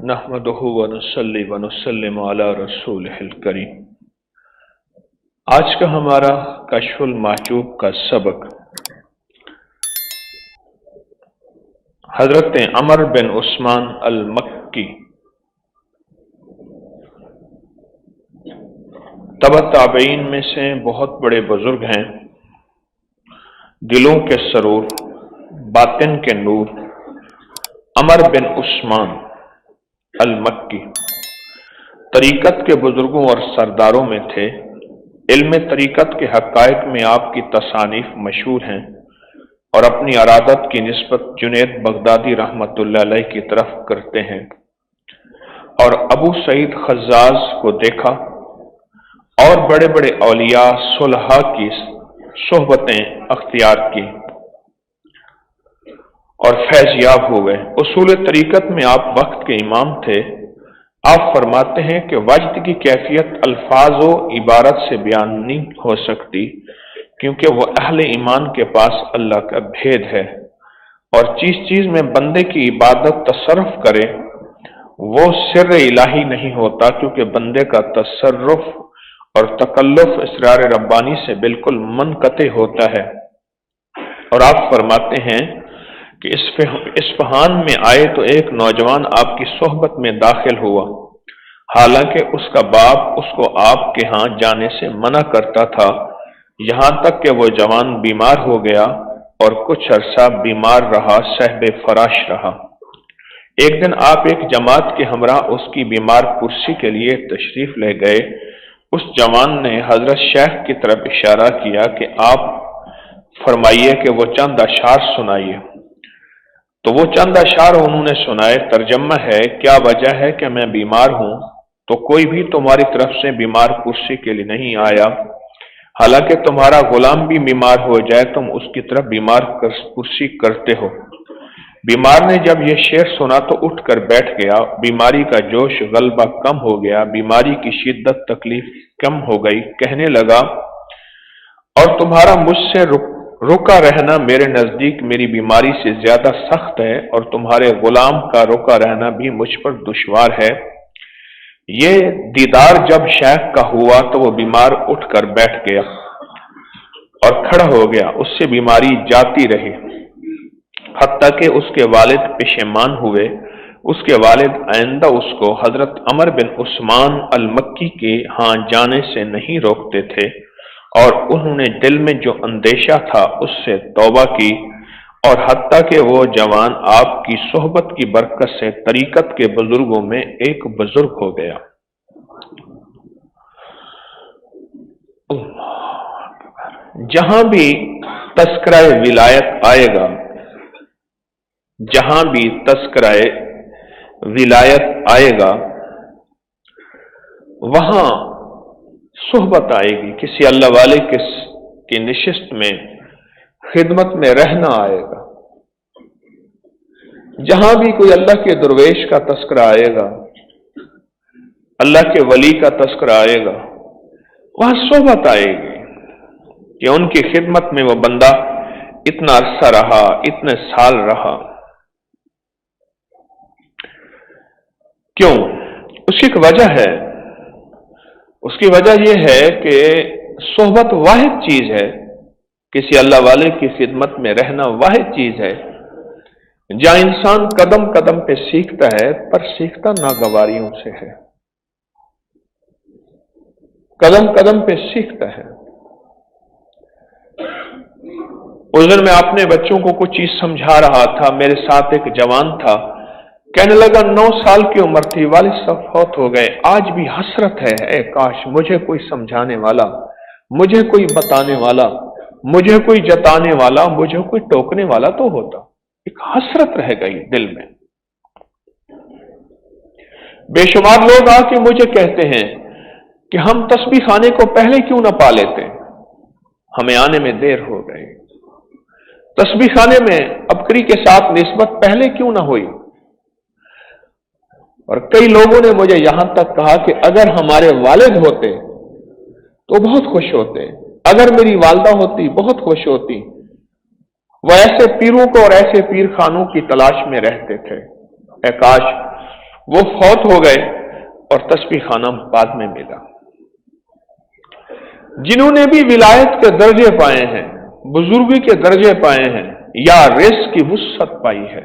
نحمدہ ونصلی ونسلم علی رسولہ الکریم۔ آج کا ہمارا کشف المحجوب کا سبق حضرت عمر بن عثمان المکی تبع تابعین میں سے بہت بڑے بزرگ ہیں، دلوں کے سرور، باطن کے نور۔ عمر بن عثمان المکی طریقت کے بزرگوں اور سرداروں میں تھے۔ علم طریقت کے حقائق میں آپ کی تصانیف مشہور ہیں اور اپنی ارادت کی نسبت جنید بغدادی رحمۃ اللہ علیہ کی طرف کرتے ہیں، اور ابو سعید خزاز کو دیکھا اور بڑے بڑے اولیاء صلحاء کی صحبتیں اختیار کی اور فیض یاب ہو گئے۔ اصول طریقت میں آپ وقت کے امام تھے۔ آپ فرماتے ہیں کہ وجد کی کیفیت الفاظ و عبارت سے بیان نہیں ہو سکتی، کیونکہ وہ اہل ایمان کے پاس اللہ کا بھید ہے، اور چیز میں بندے کی عبادت تصرف کرے وہ سر الہی نہیں ہوتا، کیونکہ بندے کا تصرف اور تکلف اسرار ربانی سے بالکل منقطع ہوتا ہے۔ اور آپ فرماتے ہیں کہ اصفہان میں آئے تو ایک نوجوان آپ کی صحبت میں داخل ہوا، حالانکہ اس کا باپ اس کو آپ کے ہاں جانے سے منع کرتا تھا، یہاں تک کہ وہ جوان بیمار ہو گیا اور کچھ عرصہ بیمار رہا، صاحب فراش رہا۔ ایک دن آپ ایک جماعت کے ہمراہ اس کی بیمار پرسی کے لیے تشریف لے گئے۔ اس جوان نے حضرت شیخ کی طرف اشارہ کیا کہ آپ فرمائیے کہ وہ چند اشعار سنائیے۔ تو وہ چند اشعار انہوں نے سنائے۔ ترجمہ ہے، کیا وجہ ہے کہ میں بیمار ہوں تو کوئی بھی تمہاری طرف سے بیمار پرسی کے لیے نہیں آیا، حالانکہ تمہارا غلام بھی بیمار ہو جائے تم اس کی طرف بیمار پرسی کرتے ہو۔ بیمار نے جب یہ شعر سنا تو اٹھ کر بیٹھ گیا، بیماری کا جوش غلبہ کم ہو گیا، بیماری کی شدت تکلیف کم ہو گئی، کہنے لگا، اور تمہارا مجھ سے رکا رہنا میرے نزدیک میری بیماری سے زیادہ سخت ہے، اور تمہارے غلام کا رکا رہنا بھی مجھ پر دشوار ہے۔ یہ دیدار جب شیخ کا ہوا تو وہ بیمار اٹھ کر بیٹھ گیا اور کھڑا ہو گیا، اس سے بیماری جاتی رہی، حتیٰ کہ اس کے والد پشیمان ہوئے۔ اس کے والد آئندہ اس کو حضرت عمر بن عثمان المکی کے ہاں جانے سے نہیں روکتے تھے، اور انہوں نے دل میں جو اندیشہ تھا اس سے توبہ کی، اور حتیٰ کہ وہ جوان آپ کی صحبت کی برکت سے طریقت کے بزرگوں میں ایک بزرگ ہو گیا۔ جہاں بھی تذکرہ ولایت آئے گا، جہاں بھی تذکرہ ولایت آئے گا وہاں صحبت آئے گی، کسی اللہ والے کی نشست میں خدمت میں رہنا آئے گا۔ جہاں بھی کوئی اللہ کے درویش کا تذکرہ آئے گا، اللہ کے ولی کا تذکرہ آئے گا، وہاں صحبت آئے گی کہ ان کی خدمت میں وہ بندہ اتنا عرصہ رہا، اتنے سال رہا۔ کیوں؟ اس کی ایک وجہ ہے۔ اس کی وجہ یہ ہے کہ صحبت واحد چیز ہے، کسی اللہ والے کی خدمت میں رہنا واحد چیز ہے جہاں انسان قدم قدم پہ سیکھتا ہے، پر سیکھتا ناگواریوں سے ہے، قدم قدم پہ سیکھتا ہے۔ اس دن میں اپنے بچوں کو کچھ چیز سمجھا رہا تھا، میرے ساتھ ایک جوان تھا، کہنے لگا 9 سال کی عمر تھی، والد صاحب فوت ہو گئے، آج بھی حسرت ہے، اے کاش مجھے کوئی سمجھانے والا، مجھے کوئی بتانے والا، مجھے کوئی جتانے والا، مجھے کوئی ٹوکنے والا تو ہوتا۔ ایک حسرت رہ گئی دل میں۔ بے شمار لوگ آ کے مجھے کہتے ہیں کہ ہم تسبیح خانے کو پہلے کیوں نہ پا لیتے، ہمیں آنے میں دیر ہو گئی۔ تسبیح خانے میں ابکری کے ساتھ نسبت پہلے کیوں نہ ہوئی؟ اور کئی لوگوں نے مجھے یہاں تک کہا کہ اگر ہمارے والد ہوتے تو بہت خوش ہوتے، اگر میری والدہ ہوتی بہت خوش ہوتی۔ وہ ایسے پیروں کو اور ایسے پیر خانوں کی تلاش میں رہتے تھے، اے کاش वो फौत हो गए और तस्बीह खाना बाद में मिला। जिन्होंने भी विलायत के दर्जे पाए हैं, बुजुर्गी के दर्जे पाए हैं, या रिज़्क़ की वुसअत पाई है,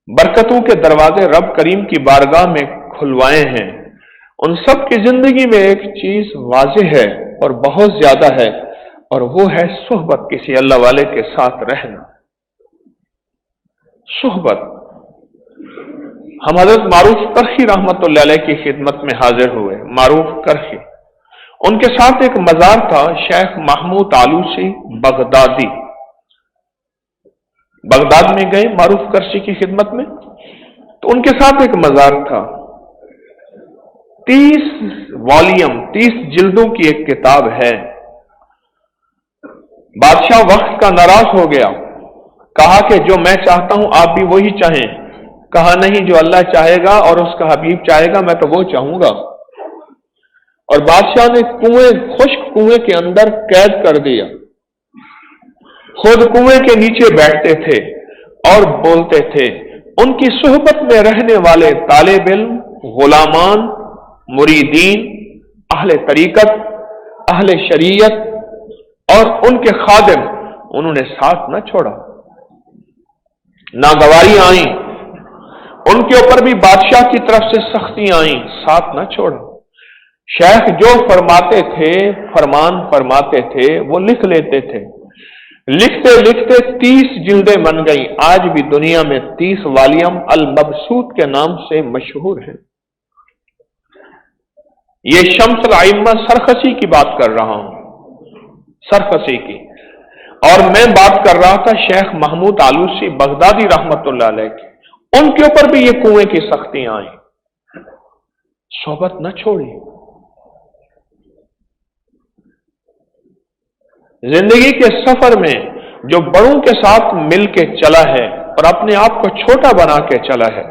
बरकतों के दरवाजे रब करीम की बारगाह में खुलवाए हैं, उन सब की जिंदगी में एक चीज वाज़ेह है और बहुत ज्यादा है, और वो है सोहबत, किसी अल्लाह वाले के साथ रहना। सोहबत। हम हजरत मारूफ करखी रहमतुल्लाह अलैह की खिदमत में हाजिर हुए। मारूफ करखी, उनके साथ एक मजार था, शेख महमूद आलूसी बगदादी। बगदाद में गए मारूफ करखी की खिदमत में, तो उनके साथ एक मजार था। 30 वॉल्यूम 30 जिल्दों की एक किताब है। बादशाह वक्त का नाराज हो गया, कहा कि जो मैं चाहता हूं आप भी वही चाहें। कहा नहीं, जो अल्लाह चाहेगा और उसका हबीब चाहेगा मैं तो वो चाहूंगा। और बादशाह ने खुश्क कुएं के अंदर कैद कर दिया। खुद कुएं के नीचे बैठते थे और बोलते थे। उनकी सोहबत में रहने वाले तालिब इल्म, गुलामान, मुरीदीन, अहले तरीकत, अहले शरीयत और उनके खादिम, उन्होंने साथ न छोड़ा। नागवारी आई, उनके ऊपर भी बादशाह की तरफ से सख्ती आई, साथ न छोड़ा। शेख जो फरमाते थे, फरमान फरमाते थे, वो लिख लेते थे। लिखते लिखते 30 जिल्दें बन गई। आज भी दुनिया में 30 वालियम अल मबसूत के नाम से मशहूर है। ये शम्स अल-अइम्मा सरखसी की बात कर रहा हूं, सरखसी की। और मैं बात कर रहा था शेख महमूद आलूसी बगदादी रहमतुल्लाह अलैह की। उनके ऊपर भी ये कुएं की सख्तियां आई, सोहबत न छोड़ी। जिंदगी के सफर में जो बड़ों के साथ मिलके चला है और अपने आप को छोटा बना के चला है,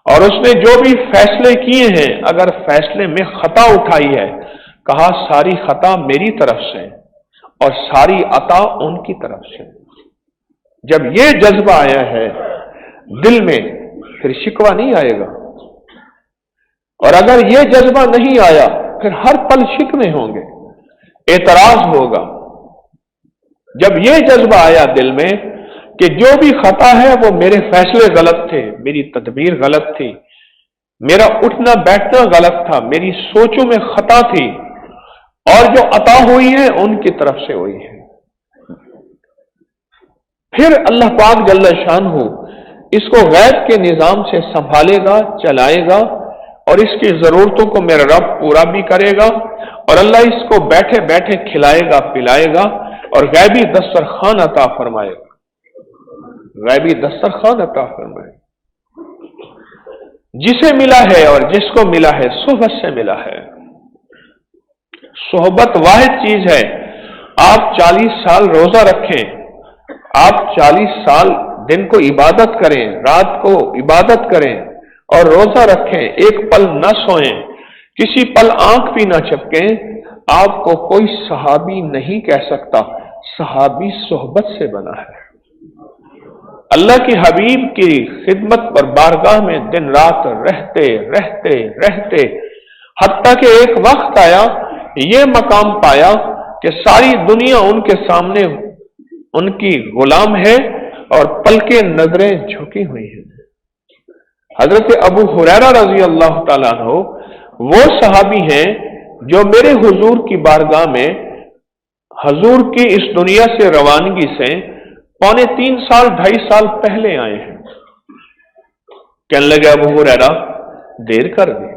और उसने जो भी फैसले किए हैं, अगर फैसले में खता उठाई है, कहा सारी खता मेरी तरफ से और सारी अता उनकी तरफ से। जब ये जज्बा आया है दिल में, फिर शिकवा नहीं आएगा। और अगर ये जज्बा नहीं आया, फिर हर पल शिकवे होंगे, एतराज होगा। जब ये जज्बा आया दिल में कि जो भी खता है वो मेरे फैसले गलत थे, मेरी तदबीर गलत थी, मेरा उठना बैठना गलत था, मेरी सोचों में खता थी, और जो अता हुई है उनकी तरफ से हुई है, फिर अल्लाह पाक जल्ल शानहू इसको गैब के निजाम से संभालेगा, चलाएगा, और इसकी जरूरतों को मेरा रब पूरा भी करेगा। और अल्लाह इसको बैठे बैठे खिलाएगा, पिलाएगा, और गैबी दस्तरखान अता फरमाएगा, गैबी दस्तरखान अता फरमाएगा। जिसे मिला है और जिसको मिला है, सोहबत से मिला है। सोहबत वाहिद चीज है। आप 40 साल रोजा रखें, आप 40 साल दिन को इबादत करें, रात को इबादत करें और रोजा रखें, एक पल न सोएं, किसी पल आंख भी न झपकें, आपको कोई सहाबी नहीं कह सकता। सहाबी सोहबत से बना है। अल्लाह की हबीब की खिदमत पर बारगाह में दिन रात रहते रहते रहते, हत्ता कि एक वक्त आया, ये मकाम पाया कि सारी दुनिया उनके सामने उनकी गुलाम है और पलके नजरें झुकी हुई हैं। हजरत अबू हुरैरा रजी अल्लाह ताला अन्हु वो सहाबी हैं जो मेरे हुजूर की बारगाह में हुजूर की इस दुनिया से रवानगी से 3.25 साल 2.5 साल पहले आए हैं। कहने लगे अबू हुरैरा देर कर दी।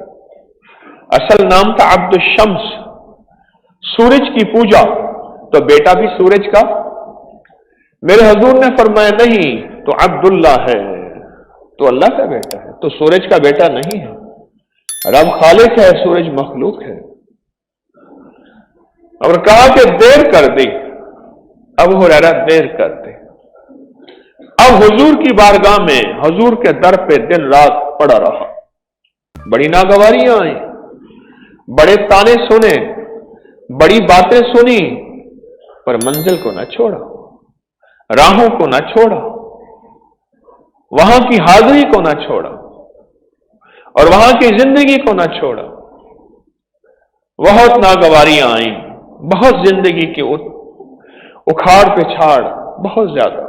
असल नाम था अब्दुल शम्स, सूरज की पूजा, तो बेटा भी सूरज का। मेरे हुजूर ने फरमाया नहीं, तो अब्दुल्ला है, तो अल्लाह का बेटा है, तो सूरज का बेटा नहीं है। रब खालिक है, सूरज मखलूक है। और कहा कि देर कर दी। अब हुरैरा देर कर दी। अब हुजूर की बारगाह में, हुजूर के दर पे दिन रात पड़ा रहा। बड़ी नागवारियां आई, बड़े ताने सुने, बड़ी बातें सुनी, पर मंजिल को न छोड़ा, राहों को न छोड़ा, वहां की हाजिरी को न छोड़ा। اور وہاں کی زندگی کو نہ چھوڑا. بہت ناگواریاں آئیں، بہت زندگی کی اکھاڑ پچھاڑ، بہت زیادہ.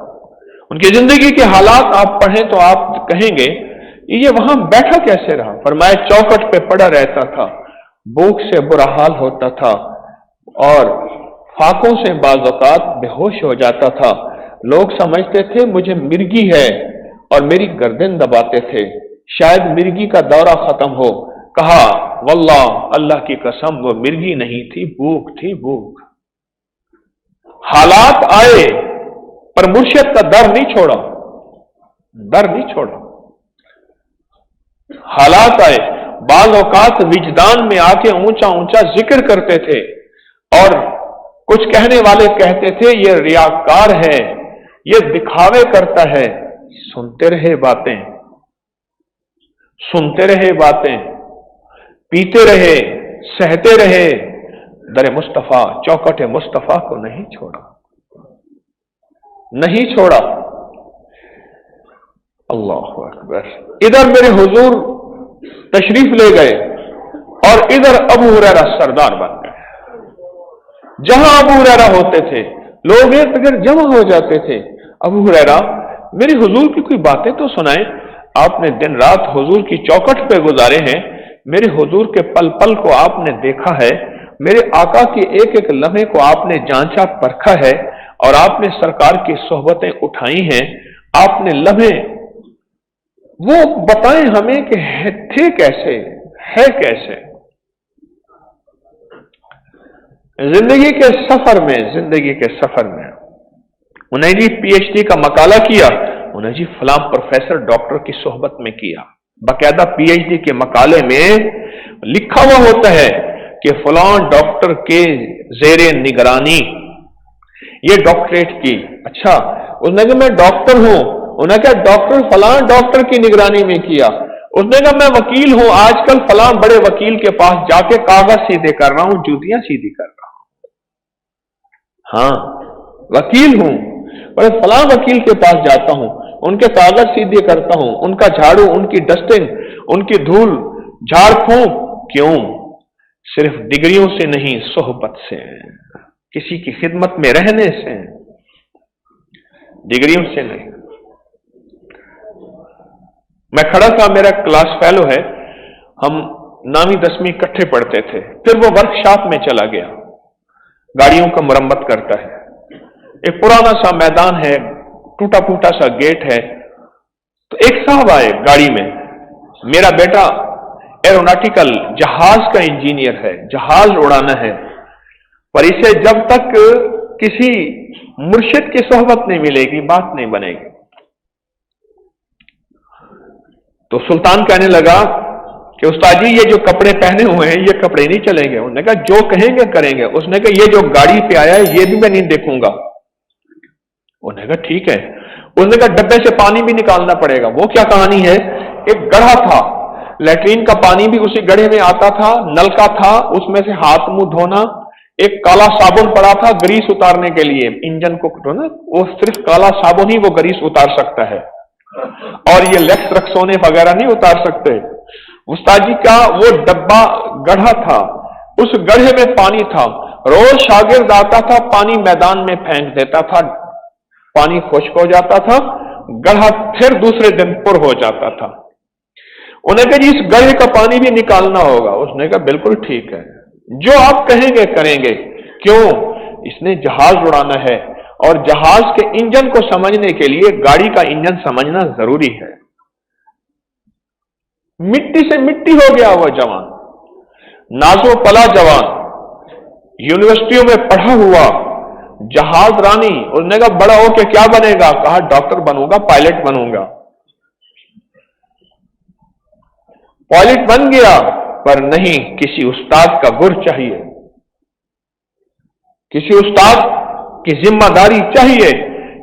ان کی زندگی کے حالات آپ پڑھیں تو آپ کہیں گے یہ وہاں بیٹھا کیسے رہا؟ فرمایا چوکھٹ پہ پڑا رہتا تھا، بھوک سے برا حال ہوتا تھا اور فاقوں سے بعض اوقات بے ہوش ہو جاتا تھا. لوگ سمجھتے تھے مجھے مرگی ہے اور میری گردن دباتے تھے، شاید مرگی کا دورہ ختم ہو. کہا واللہ، اللہ کی قسم وہ مرگی نہیں تھی، بھوک تھی، بھوک. حالات آئے پر مرشد کا در نہیں چھوڑا، در نہیں چھوڑا. حالات آئے، بعض اوقات وجدان میں آ کے اونچا اونچا ذکر کرتے تھے اور کچھ کہنے والے کہتے تھے یہ ریاکار ہے، یہ دکھاوے کرتا ہے. سنتے رہے باتیں، سنتے رہے باتیں، پیتے رہے، سہتے رہے، در مصطفیٰ چوکٹ مصطفیٰ کو نہیں چھوڑا، نہیں چھوڑا. اللہ اکبر. ادھر میرے حضور تشریف لے گئے اور ادھر ابو ہریرہ سردار بن گئے. جہاں ابو ہریرہ ہوتے تھے لوگ ایک جگہ جمع ہو جاتے تھے. ابو ہریرہ میرے حضور کی کوئی باتیں تو سنائیں، آپ نے دن رات حضور کی چوکٹ پہ گزارے ہیں، میرے حضور کے پل پل کو آپ نے دیکھا ہے، میرے آقا کی ایک ایک لمحے کو آپ نے جانچا پرکھا ہے اور آپ نے سرکار کی صحبتیں اٹھائی ہیں. آپ نے لمحے وہ بتائیں ہمیں کہ تھے کیسے، ہے کیسے. زندگی کے سفر میں، زندگی کے سفر میں انہیں جی پی ایچ ڈی کا مقالہ کیا، انہیں جی فلاں پروفیسر ڈاکٹر کی صحبت میں کیا. باقاعدہ پی ایچ ڈی کے مقالے میں لکھا ہوا ہوتا ہے کہ فلاں ڈاکٹر کے زیر نگرانی یہ ڈاکٹریٹ کی. اچھا، اس نے کہا میں ڈاکٹر ہوں. انہوں نے کہا ڈاکٹر فلاں ڈاکٹر کی نگرانی میں کیا. اس نے کہا میں وکیل ہوں، آج کل فلاں بڑے وکیل کے پاس جا کے کاغذ سیدھے کر رہا ہوں، جوتیاں سیدھی کر رہا ہوں. ہاں وکیل ہوں، بڑے فلاں وکیل کے پاس جاتا ہوں، ان کے کاغذ سیدھے کرتا ہوں، ان کا جھاڑو، ان کی ڈسٹنگ، ان کی دھول جھاڑ پھونک. کیوں؟ صرف ڈگریوں سے نہیں، صحبت سے، کسی کی خدمت میں رہنے سے، ڈگریوں سے نہیں. میں کھڑا تھا، میرا کلاس فیلو ہے، ہم 9ویں 10ویں اکٹھے پڑھتے تھے. پھر وہ ورک شاپ میں چلا گیا، گاڑیوں کا مرمت کرتا ہے. ایک پرانا سا میدان ہے، ٹوٹا پھوٹا سا گیٹ ہے. تو ایک صاحب آئے گاڑی میں، میرا بیٹا ایروناٹیکل جہاز کا انجینئر ہے، جہاز اڑانا ہے، پر اسے جب تک کسی مرشد کی صحبت نہیں ملے گی بات نہیں بنے گی. تو سلطان کہنے لگا کہ استاد جی یہ جو کپڑے پہنے ہوئے ہیں یہ کپڑے نہیں چلیں گے. انہوں نے کہا جو کہیں گے کریں گے. اس نے کہا یہ جو گاڑی پہ آیا ہے یہ بھی میں نہیں دیکھوں گا. انہوں نے کہا ٹھیک ہے. اس نے کہا ڈبے سے پانی بھی نکالنا پڑے گا. وہ کیا کہانی ہے؟ ایک گڑھا تھا، لیٹرین کا پانی بھی اسی گڑھے میں آتا تھا، نلکا تھا، اس میں سے ہاتھ منہ دھونا. ایک کالا صابن پڑا تھا گریس اتارنے کے لیے، انجن کو نا وہ صرف کالا صابن ہی وہ گریس اتار سکتا ہے، اور یہ لیکس رکسونے وغیرہ نہیں اتار سکتے. استاد جی کا وہ ڈبا گڑھا تھا، اس گڑھے میں پانی تھا. روز شاگرد آتا تھا، پانی میدان میں پھینک دیتا تھا، پانی خشک ہو جاتا تھا، گڑھا پھر دوسرے دن پر ہو جاتا تھا. انہیں کہا جی اس گڑھے کا پانی بھی نکالنا ہوگا. اس نے کہا بالکل ٹھیک ہے، جو آپ کہیں گے کریں گے. کیوں؟ اس نے جہاز اڑانا ہے اور جہاز کے انجن کو سمجھنے کے لیے گاڑی کا انجن سمجھنا ضروری ہے. مٹی سے مٹی ہو گیا وہ جوان، نازو پلا جوان، یونیورسٹیوں میں پڑھا ہوا، جہاز رانی. اس نے کہا بڑا ہو کے کیا بنے گا؟ کہا ڈاکٹر بنوں گا، پائلٹ بنوں گا. پائلٹ بن گیا، پر نہیں، کسی استاد کا گر چاہیے، کسی استاد کی ذمہ داری چاہیے،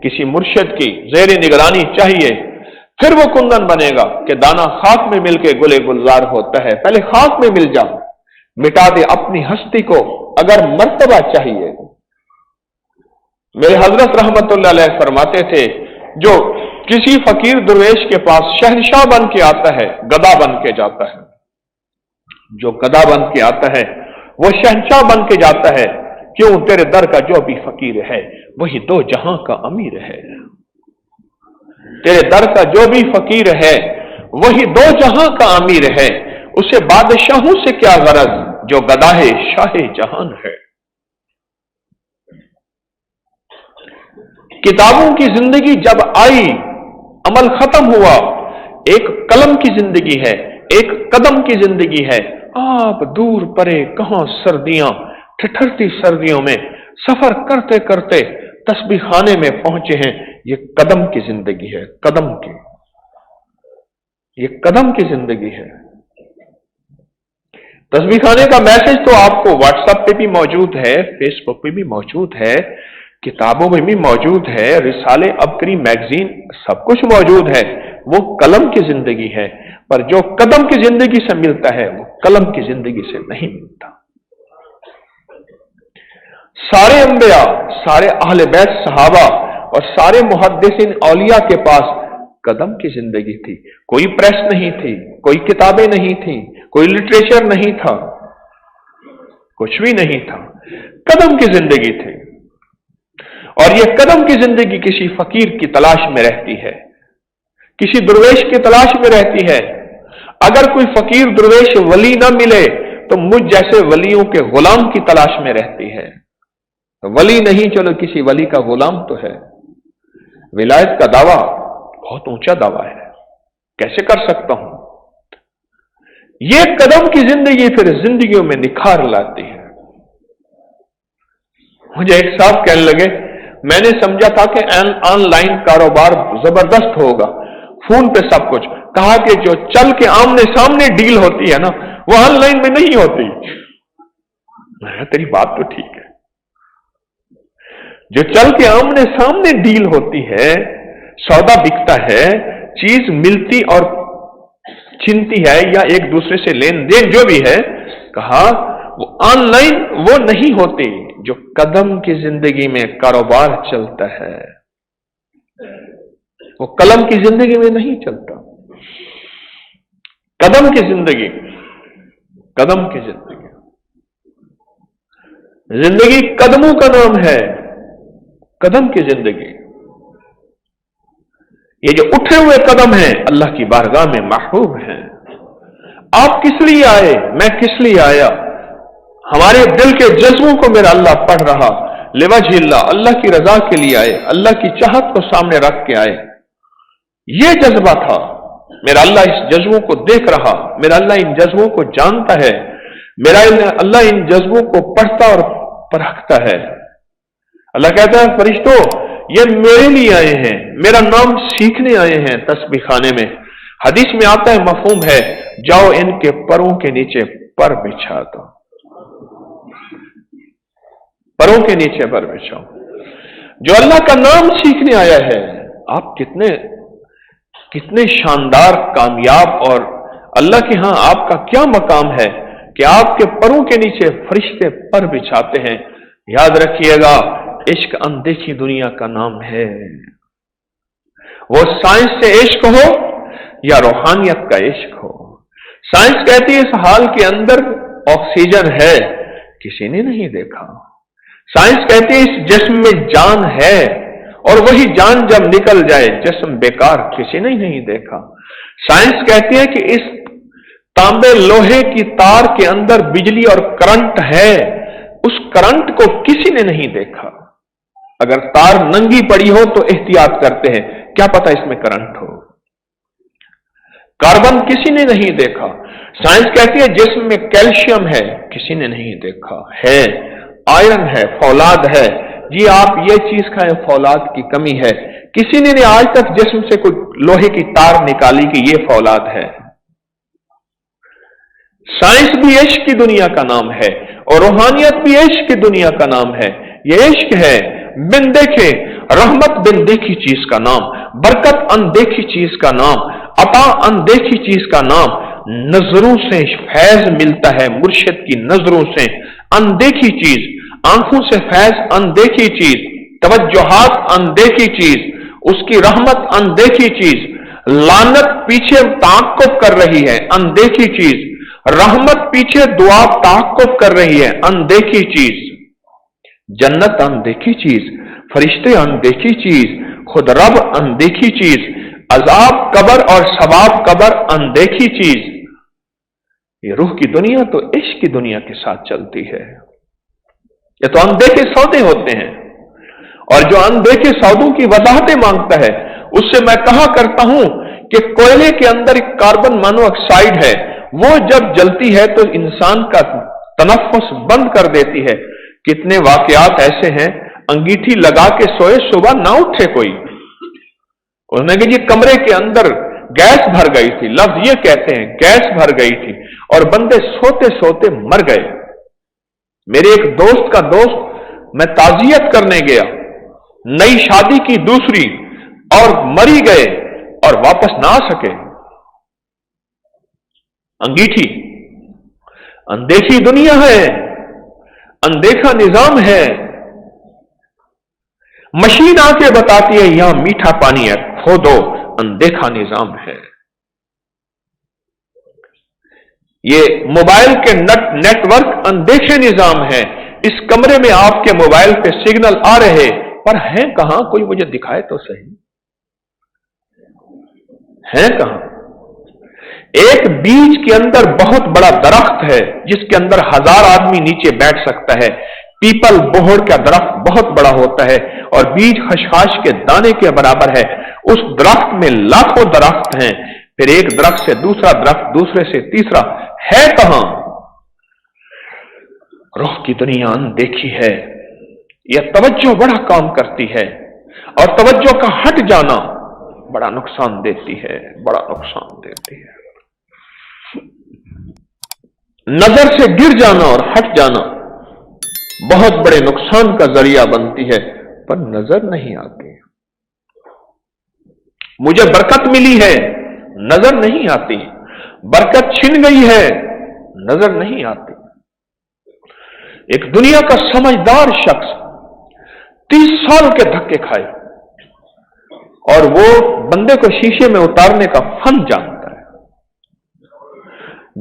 کسی مرشد کی زیر نگرانی چاہیے. پھر وہ کندن بنے گا کہ دانا خاک میں مل کے گلے گلزار ہوتا ہے. پہلے خاک میں مل جا، مٹا دے اپنی ہستی کو اگر مرتبہ چاہیے. میرے حضرت رحمت اللہ علیہ فرماتے تھے جو किसी फकीर दरवेश के पास शहंशाह बन के आता है, गदा बन के जाता है। जो गदा बन के आता है वो शहंशाह बन के जाता है। क्यों? तेरे दर का जो भी फकीर है वही दो जहां का अमीर है। तेरे दर का जो भी फकीर है वही दो जहां का अमीर है। उसे बादशाहों से क्या गरज जो गदा है शाहे जहान है। किताबों की जिंदगी जब आई, अमल खत्म हुआ। एक कलम की जिंदगी है, एक कदम की जिंदगी है। आप दूर परे कहां सर्दियां, ठिठुरती सर्दियों में सफर करते करते तस्बीह खाने में पहुंचे हैं। ये कदम की जिंदगी है, कदम की, ये कदम की जिंदगी है। तस्बीह खाने का मैसेज तो आपको व्हाट्सएप पे भी मौजूद है, फेसबुक पे भी मौजूद है, किताबों में भी मौजूद है, रिसाले अबकरी मैगजीन सब कुछ मौजूद है। वो कलम की जिंदगी है, पर जो कदम की जिंदगी से मिलता है वो कलम की जिंदगी से नहीं मिलता। सारे अंबिया, सारे अहले बैत सहाबा और सारे मुहद्दिसीन औलिया के पास कदम की जिंदगी थी। कोई प्रेस नहीं थी, कोई किताबें नहीं थी, कोई लिटरेचर नहीं था, कुछ भी नहीं था। कदम की जिंदगी थी। और यह कदम की जिंदगी किसी फकीर की तलाश में रहती है, किसी दुर्वेश की तलाश में रहती है। अगर कोई फकीर दुर्वेश वली ना मिले तो मुझ जैसे वलियों के गुलाम की तलाश में रहती है। तो वली नहीं, चलो किसी वली का गुलाम तो है। विलायत का दावा बहुत ऊंचा दावा है, कैसे कर सकता हूं? ये कदम की जिंदगी फिर जिंदगियों में निखार लाती है। मुझे एक साहब कहने लगे, मैंने समझा था कि ऑनलाइन कारोबार जबरदस्त होगा, फोन पे सब कुछ। कहा कि जो चल के आमने सामने डील होती है ना, वो ऑनलाइन में नहीं होती। तेरी बात तो ठीक है, जो चल के आमने सामने डील होती है, सौदा बिकता है, चीज मिलती और छिनती है, या एक दूसरे से लेन देन जो भी है, कहा वो ऑनलाइन वो नहीं होती। जो कदम की जिंदगी में कारोबार चलता है वो कलम की जिंदगी में नहीं चलता। कदम की जिंदगी, कदम की जिंदगी, जिंदगी कदमों का नाम है, कदम की जिंदगी। ये जो उठे हुए कदम हैं अल्लाह की बारगाह में महबूब हैं। आप किस लिए आए, मैं किस लिए आया? हमारे दिल के जज्बों को मेरा अल्लाह पढ़ रहा। लिवजहिल्लाह, अल्लाह की रजा के लिए आए, अल्लाह की चाहत को सामने रख के आए। ये जज्बा था। मेरा अल्लाह इस जज्बों को देख रहा, मेरा अल्लाह इन जज्बों को जानता है, मेरा अल्लाह इन जज्बों को पढ़ता और परखता है। अल्लाह कहता है, फरिश्तों ये मेरे लिए आए हैं, मेरा नाम सीखने आए हैं तस्बीह खाने में। हदीस में आता है, मफहूम है, जाओ इनके परों के नीचे पर बिछा दो, परों के नीचे पर बिछाओ। जो अल्लाह का नाम सीखने आया है, आप कितने कितने शानदार, कामयाब, और अल्लाह के यहां आपका क्या मकाम है कि आपके परों के नीचे फरिश्ते पर बिछाते हैं। याद रखिएगा, इश्क अनदेखी दुनिया का नाम है। वो साइंस से इश्क हो या रूहानियत का इश्क हो। साइंस कहती है इस हाल के अंदर ऑक्सीजन है, किसी ने नहीं देखा। साइंस कहती है इस जिस्म में जान है, और वही जान जब निकल जाए जिस्म बेकार, किसी ने नहीं देखा। साइंस कहती है कि इस तांबे लोहे की तार के अंदर बिजली और करंट है, उस करंट को किसी ने नहीं देखा। अगर तार नंगी पड़ी हो तो एहतियात करते हैं, क्या पता इसमें करंट हो। कार्बन किसी ने नहीं देखा। साइंस कहती है जिस्म में कैल्शियम है, किसी ने नहीं देखा। है, आयरन है, फौलाद है। जी आप ये चीज खाएं, फौलाद की कमी है। किसी ने आज तक जिस्म से कोई लोहे की तार निकाली कि ये फौलाद है। साइंस भी इश्क की दुनिया का नाम है, और रूहानियत भी इश्क की दुनिया का नाम है। ये इश्क है बिन देखे, रहमत बिन देखी चीज का नाम, बरकत अनदेखी चीज का नाम, अता अनदेखी चीज का नाम। नजरों से फैज मिलता है, मुर्शिद की नजरों से अनदेखी चीज, आंखों से फैज अनदेखी चीज, तवज्जुहात अनदेखी चीज। उसकी रहमत अनदेखी चीज, लानत पीछे ताक़ुब कर रही है, अनदेखी चीज, रहमत पीछे दुआ ताक़ुब कर रही है, अनदेखी चीज, जन्नत अनदेखी चीज, फरिश्ते अनदेखी चीज, खुद रब अनदेखी चीज, अजाब कबर और सवाब कबर अनदेखी चीज। ये रूह की दुनिया तो इश्क की दुनिया के साथ चलती है। ये तो अनदेखे सौदे होते हैं, और जो अनदेखे सौदों की वजाहतें मांगता है उससे मैं कहा करता हूं कि कोयले के अंदर एक कार्बन मोनोऑक्साइड है, वो जब जलती है तो इंसान का तनफ्फुस बंद कर देती है। कितने वाकयात ऐसे हैं, अंगीठी लगा के सोए, सुबह ना उठे कोई। उसने कहा जी कमरे के अंदर गैस भर गई थी, लफ्ज ये कहते हैं गैस भर गई थी, और बंदे सोते सोते मर गए। मेरे एक दोस्त का दोस्त, मैं ताजियत करने गया, नई शादी की दूसरी, और मरी गए और वापस ना आ सके। अंगीठी, अनदेखी दुनिया है, अनदेखा निजाम है। मशीन आके बताती है यहां मीठा पानी है, खो दो, अनदेखा निजाम है। ये मोबाइल के नेटवर्क अनदेखे निजाम है। इस कमरे में आपके मोबाइल पे सिग्नल आ रहे, पर हैं कहां, कोई मुझे दिखाए तो सही, हैं कहां? एक बीज के अंदर बहुत बड़ा दरख्त है जिसके अंदर 1000 आदमी नीचे बैठ सकता है। पीपल बोहड़ का दरख्त बहुत बड़ा होता है और बीज खसखस के दाने के बराबर है। उस दरख्त में लाखों दरख्त हैं, फिर एक दरख्त से दूसरा दरख्त, दूसरे से तीसरा, है कहां? रूह की दुनिया अनदेखी है। यह तवज्जो बड़ा काम करती है, और तवज्जो का हट जाना बड़ा नुकसान देती है, बड़ा नुकसान देती है। नजर से गिर जाना और हट जाना बहुत बड़े नुकसान का जरिया बनती है, पर नजर नहीं आती। मुझे बरकत मिली है, नजर नहीं आती। बरकत छिन गई है, नजर नहीं आती। एक दुनिया का समझदार शख्स 30 साल के धक्के खाए, और वो बंदे को शीशे में उतारने का फन जानता है।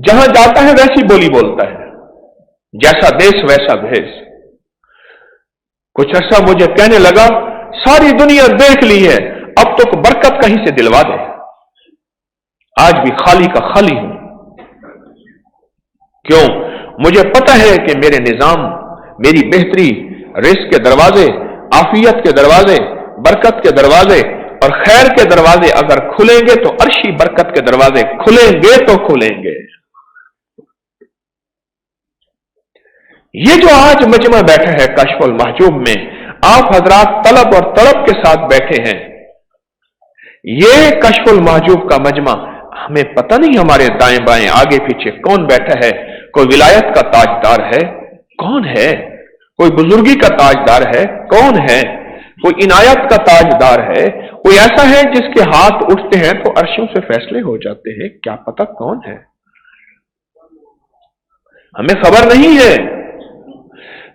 जहां जाता है वैसी बोली बोलता है, जैसा देश वैसा भेष। कुछ अर्सा मुझे कहने लगा, सारी दुनिया देख ली है, अब तो बरकत कहीं से दिलवा दे। आज भी खाली का खाली हूं। क्यों? मुझे पता है कि मेरे निजाम, मेरी बेहतरी, रिस्क के दरवाजे, आफियत के दरवाजे, बरकत के दरवाजे और खैर के दरवाजे अगर खुलेंगे तो अर्शी बरकत के दरवाजे खुलेंगे तो खुलेंगे। ये जो आज मजमा बैठा है कश्फुल महजूब में, आप हजरात तलब और तड़प के साथ बैठे हैं। ये कश्फुल महजूब का मजमा, हमें पता नहीं हमारे दाएं बाएं आगे पीछे कौन बैठा है। कोई विलायत का ताजदार है, कौन है? कोई बुजुर्गी का ताजदार है, कौन है? कोई इनायत का ताजदार है, कोई ऐसा है जिसके हाथ उठते हैं तो अर्शों से फैसले हो जाते हैं, क्या पता कौन है? हमें खबर नहीं है।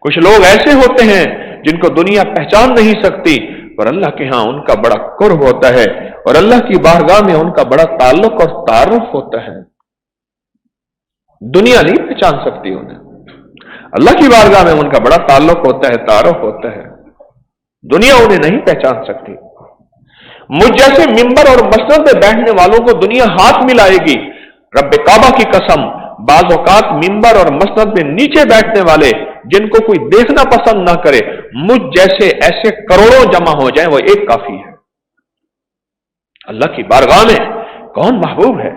कुछ लोग ऐसे होते हैं जिनको दुनिया पहचान नहीं सकती, पर अल्लाह के यहां उनका बड़ा कुर्ब होता है और अल्लाह की बारगाह में उनका बड़ा ताल्लुक और तारुफ होता है। दुनिया नहीं पहचान सकती उन्हें, अल्लाह की बारगाह में उनका बड़ा ताल्लुक होता है, तारुफ होता है। दुनिया उन्हें नहीं पहचान सकती। मुझ जैसे मिंबर और मसनद में बैठने वालों को दुनिया हाथ मिलाएगी। रब्बे काबा की कसम, बाज़ औकात मिंबर और मसनद में नीचे बैठने वाले जिनको कोई देखना पसंद ना करे, मुझ जैसे ऐसे करोड़ों जमा हो जाएं, वो एक काफी है। अल्लाह की बारगाह में कौन महबूब है?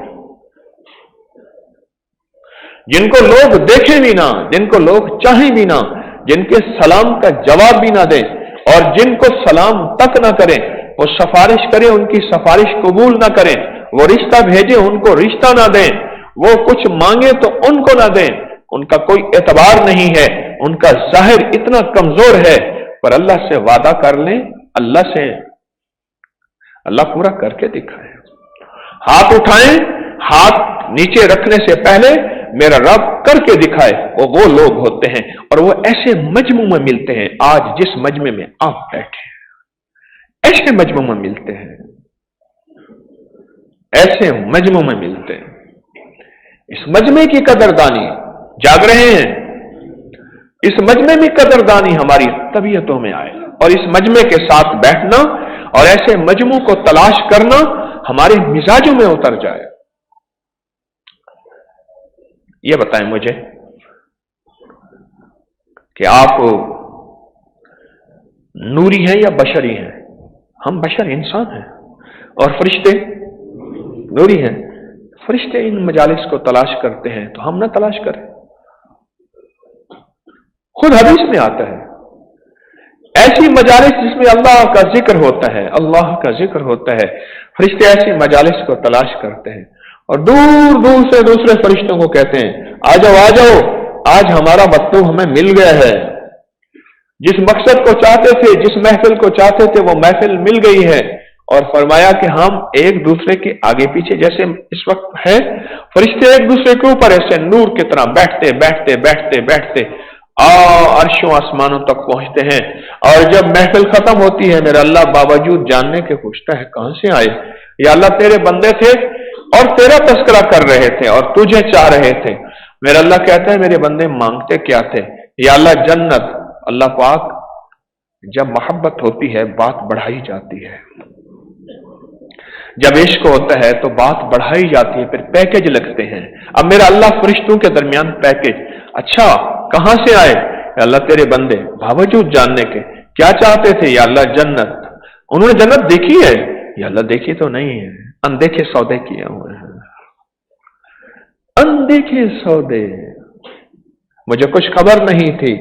जिनको लोग देखें भी ना, जिनको लोग चाहें भी ना, जिनके सलाम का जवाब भी ना दें और जिनको सलाम तक ना करें, वो सिफारिश करें उनकी सिफारिश कबूल ना करें, वो रिश्ता भेजे उनको रिश्ता ना दें, वो कुछ मांगे तो उनको ना दें, उनका कोई एतबार नहीं है, उनका जाहिर इतना कमजोर है। पर अल्लाह से वादा कर लें, अल्लाह से, अल्लाह पूरा करके दिखाए। हाथ उठाएं, हाथ नीचे रखने से पहले मेरा रब करके दिखाए, वो लोग होते हैं और वो ऐसे मजमू में मिलते हैं। आज जिस मजमे में आप बैठे, ایسے مجمع میں ملتے ہیں، ایسے مجمع میں ملتے ہیں۔ اس مجمع کی قدردانی، جاگ رہے ہیں، اس مجمع میں قدردانی ہماری طبیعتوں میں آئے، اور اس مجمع کے ساتھ بیٹھنا اور ایسے مجموع کو تلاش کرنا ہمارے مزاجوں میں اتر جائے۔ یہ بتائیں مجھے کہ آپ نوری ہیں یا بشری ہیں؟ ہم بشر انسان ہیں، اور فرشتے نوری ہیں۔ فرشتے ان مجالس کو تلاش کرتے ہیں تو ہم نہ تلاش کریں؟ خود حدیث میں آتا ہے ایسی مجالس جس میں اللہ کا ذکر ہوتا ہے، اللہ کا ذکر ہوتا ہے، فرشتے ایسی مجالس کو تلاش کرتے ہیں اور دور دور سے دوسرے فرشتوں کو کہتے ہیں آ جاؤ، آج ہمارا مطلوب ہمیں مل گیا ہے، جس مقصد کو چاہتے تھے، جس محفل کو چاہتے تھے، وہ محفل مل گئی ہے۔ اور فرمایا کہ ہم ایک دوسرے کے آگے پیچھے جیسے اس وقت ہے، فرشتے ایک دوسرے کے اوپر ایسے نور کی طرح بیٹھتے بیٹھتے بیٹھتے بیٹھتے عرشوں آسمانوں تک پہنچتے ہیں، اور جب محفل ختم ہوتی ہے میرا اللہ باوجود جاننے کے پوچھتا ہے کہاں سے آئے؟ یا اللہ تیرے بندے تھے اور تیرا تذکرہ کر رہے تھے اور تجھے چاہ رہے تھے۔ میرا اللہ کہتا ہے میرے بندے مانگتے کیا تھے؟ یا اللہ جنت۔ اللہ پاک جب محبت ہوتی ہے بات بڑھائی جاتی ہے، جب عشق ہوتا ہے تو بات بڑھائی جاتی ہے، پھر پیکج لگتے ہیں۔ اب میرا اللہ فرشتوں کے درمیان پیکج، اچھا کہاں سے آئے؟ یا اللہ تیرے بندے باوجود جاننے کے کیا چاہتے تھے؟ یا اللہ جنت۔ انہوں نے جنت دیکھی ہے؟ یا اللہ دیکھی تو نہیں ہے، اندیکھے سودے کیے ہوئے ہیں، اندیکھے سودے، مجھے کچھ خبر نہیں تھی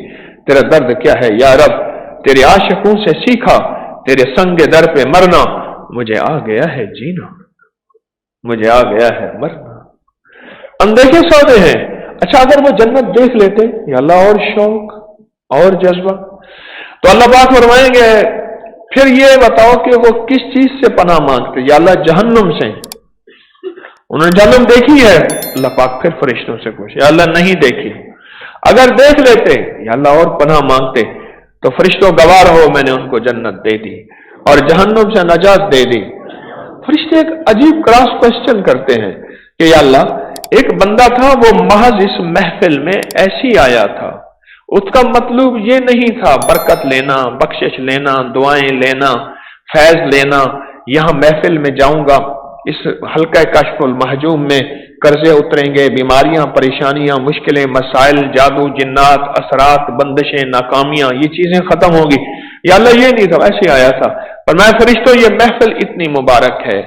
تیرا درد کیا ہے یا رب، تیرے عاشقوں سے سیکھا تیرے سنگ در پہ مرنا، مجھے آ گیا ہے جینا، مجھے آ گیا ہے مرنا، اندیکھے سودے ہیں۔ اچھا اگر وہ جنت دیکھ لیتے یا اللہ اور شوق اور جذبہ، تو اللہ پاک فرمائیں گے پھر یہ بتاؤ کہ وہ کس چیز سے پناہ مانگتے؟ یا اللہ جہنم سے۔ انہوں نے جہنم دیکھی ہے؟ اللہ پاک پھر فرشتوں سے پوچھے یا اللہ نہیں دیکھی۔ اگر دیکھ لیتے یا اللہ اور پناہ مانگتے، تو فرشتوں گوار ہو میں نے ان کو جنت دے دی اور جہنم سے نجات دے دی۔ فرشتے ایک عجیب کراس کوسچن کرتے ہیں کہ یا اللہ ایک بندہ تھا وہ محض اس محفل میں ایسی آیا تھا، اس کا مطلب یہ نہیں تھا برکت لینا، بخشش لینا، دعائیں لینا، فیض لینا، یہاں محفل میں جاؤں گا، اس حلقہ کشف المحجوم میں قرضے اتریں گے، بیماریاں، پریشانیاں، مشکلیں، مسائل، جادو، جنات، اثرات، بندشیں، ناکامیاں، یہ چیزیں ختم ہوگی۔ یا اللہ یہ نہیں تھا، ایسے آیا تھا۔ پر میں فرشتوں یہ محفل اتنی مبارک ہے،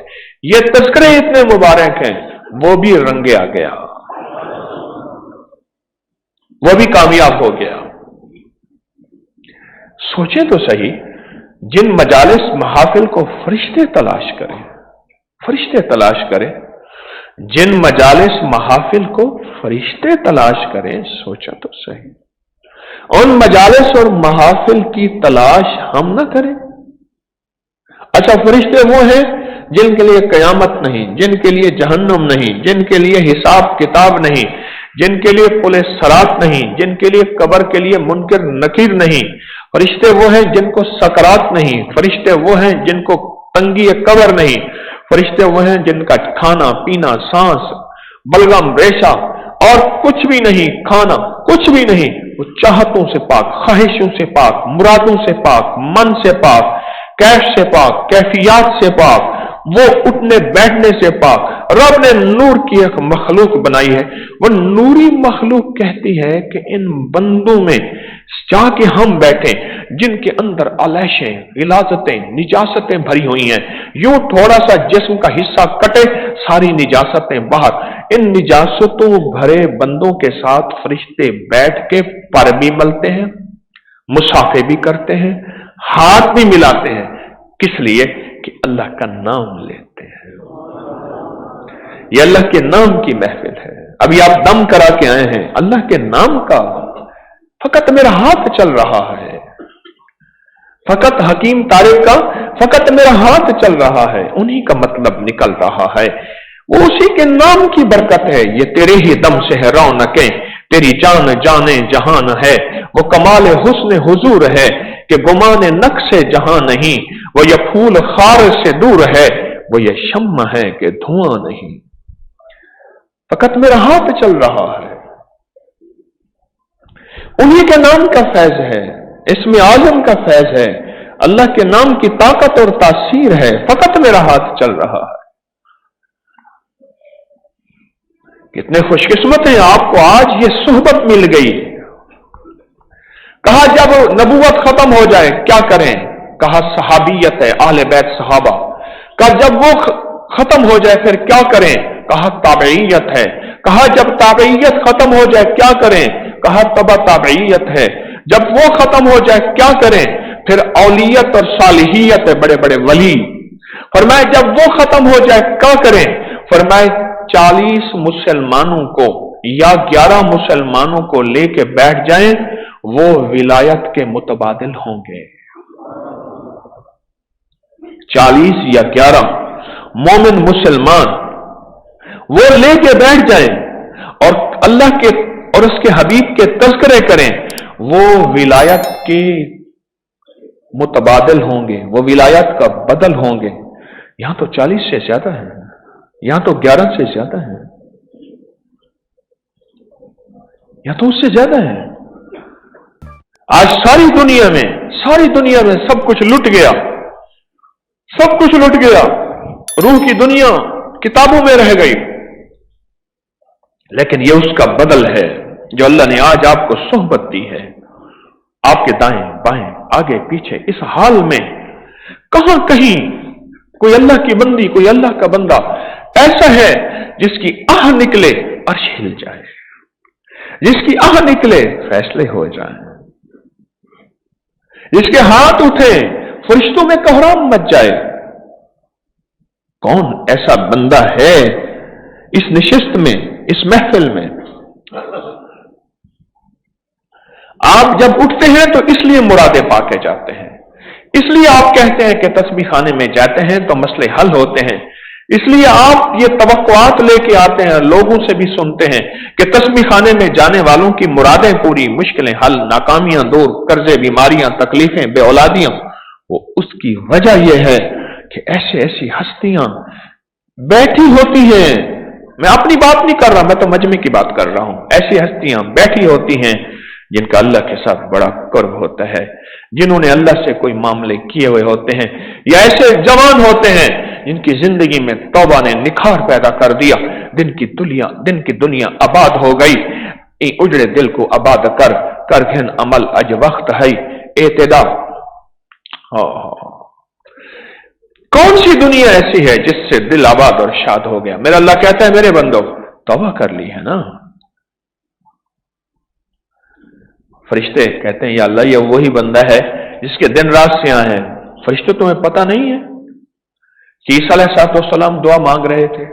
یہ تذکرے اتنے مبارک ہیں، وہ بھی رنگے آ گیا، وہ بھی کامیاب ہو گیا۔ سوچیں تو صحیح، جن مجالس محافل کو فرشتے تلاش کریں، فرشتے تلاش کریں، جن مجالس محافل کو فرشتے تلاش کریں، سوچا تو صحیح، ان مجالس اور محافل کی تلاش ہم نہ کریں۔ اچھا فرشتے وہ ہیں جن کے لیے قیامت نہیں، جن کے لیے جہنم نہیں، جن کے لیے حساب کتاب نہیں، جن کے لیے پل صراط نہیں، جن کے لیے قبر کے لیے منکر نکیر نہیں۔ فرشتے وہ ہیں جن کو سکرات نہیں، فرشتے وہ ہیں جن کو تنگی قبر نہیں، فرشتے وہ ہیں جن کا کھانا پینا، سانس، بلغم، ریشہ اور کچھ بھی نہیں، کھانا کچھ بھی نہیں، وہ چاہتوں سے پاک، خواہشوں سے پاک، مرادوں سے پاک، من سے پاک، کیف سے پاک، کیفیات سے پاک، وہ اٹھنے بیٹھنے سے پاک۔ رب نے نور کی ایک مخلوق بنائی ہے، وہ نوری مخلوق کہتی ہے کہ ان بندوں میں جا کے ہم بیٹھیں جن کے اندر علائشیں، غلاظتیں، نجاستیں بھری ہوئی ہیں، یوں تھوڑا سا جسم کا حصہ کٹے ساری نجاستیں باہر۔ ان نجاستوں بھرے بندوں کے ساتھ فرشتے بیٹھ کے پر بھی ملتے ہیں، مصافحے بھی کرتے ہیں، ہاتھ بھی ملاتے ہیں، کس لیے کہ اللہ کا نام لیتے ہیں۔ یہ اللہ کے نام کی محفل ہے۔ ابھی آپ دم کرا کے آئے ہیں اللہ کے نام کا، فقط میرا ہاتھ چل رہا ہے، فقط حکیم طارق کا فقط میرا ہاتھ چل رہا ہے، انہی کا مطلب نکل رہا ہے، وہ اسی کے نام کی برکت ہے۔ یہ تیرے ہی دم سے ہے رونقیں، تیری جان جانے جہان ہے، وہ کمال حسن حضور ہے، کہ گمان نقص جہاں نہیں، وہ یہ پھول خار سے دور ہے، وہ یہ شمع ہے کہ دھواں نہیں۔ فقط میرا ہاتھ چل رہا ہے، انہی کے نام کا فیض ہے، اسم اعظم کا فیض ہے، اللہ کے نام کی طاقت اور تاثیر ہے، فقط میرا ہاتھ چل رہا ہے۔ کتنے خوش قسمت ہیں آپ کو آج یہ صحبت مل گئی۔ کہا جب نبوت ختم ہو جائے کیا کریں؟ کہا صحابیت ہے، اہل بیت صحابہ۔ کہا جب وہ ختم ہو جائے پھر کیا کریں؟ کہا تابعیت ہے۔ کہا جب تابعیت ختم ہو جائے کیا کریں؟ کہا تبع تابعیت ہے۔ جب وہ ختم ہو جائے کیا کریں؟ پھر اولیت اور صالحیت ہے، بڑے بڑے ولی۔ فرمائے جب وہ ختم ہو جائے کیا کریں؟ فرمائے 40 مسلمانوں کو یا 11 مسلمانوں کو لے کے بیٹھ جائیں، وہ ولایت کے متبادل ہوں گے۔ 40 یا 11 مومن مسلمان وہ لے کے بیٹھ جائیں اور اللہ کے اور اس کے حبیب کے تذکرے کریں، وہ ولایت کے متبادل ہوں گے، وہ ولایت کا بدل ہوں گے۔ یہاں تو 40 سے زیادہ ہے، یہاں تو 11 سے زیادہ ہے، یہاں تو اس سے زیادہ ہے۔ آج ساری دنیا میں سب کچھ لٹ گیا، سب کچھ لٹ گیا، روح کی دنیا کتابوں میں رہ گئی، لیکن یہ اس کا بدل ہے جو اللہ نے آج آپ کو صحبت دی ہے۔ آپ کے دائیں بائیں آگے پیچھے اس حال میں کہاں کہیں کوئی اللہ کی بندی، کوئی اللہ کا بندہ ایسا ہے جس کی آہ نکلے عرش ہل جائے، جس کی آہ نکلے فیصلے ہو جائیں، جس کے ہاتھ اٹھے فرشتوں میں کوہرام مچ جائے۔ کون ایسا بندہ ہے اس نشست میں، اس محفل میں؟ آپ جب اٹھتے ہیں تو اس لیے مرادیں پا کے جاتے ہیں، اس لیے آپ کہتے ہیں کہ تسبیح خانے میں جاتے ہیں تو مسئلے حل ہوتے ہیں، اس لیے آپ یہ توقعات لے کے آتے ہیں، لوگوں سے بھی سنتے ہیں کہ تسبیح خانے میں جانے والوں کی مرادیں پوری، مشکلیں حل، ناکامیاں دور، قرضے، بیماریاں، تکلیفیں، بے اولادیاں۔ وہ اس کی وجہ یہ ہے کہ ایسی ہستیاں بیٹھی ہوتی ہیں، میں اپنی بات نہیں کر رہا، میں تو مجمع کی بات کر رہا ہوں، ایسی ہستیاں بیٹھی ہوتی ہیں جن کا اللہ کے ساتھ بڑا قرب ہوتا ہے، جنہوں نے اللہ سے کوئی معاملے کیے ہوئے ہوتے ہیں، یا ایسے جوان ہوتے ہیں جن کی زندگی میں توبہ نے نکھار پیدا کر دیا، دن کی دنیا آباد ہو گئی۔ اجڑے دل کو آباد کر گھن عمل اج وقت ہے اعتدا۔ کون سی دنیا ایسی ہے جس سے دل آباد اور شاد ہو گیا؟ میرا اللہ کہتا ہے میرے بندو توبہ کر لی ہے نا؟ فرشتے کہتے ہیں یا اللہ یہ وہی بندہ ہے جس کے دن رات سیاہ ہیں۔ فرشتے تمہیں پتہ نہیں ہے کہ عیسیٰ علیہ السلام دعا مانگ رہے تھے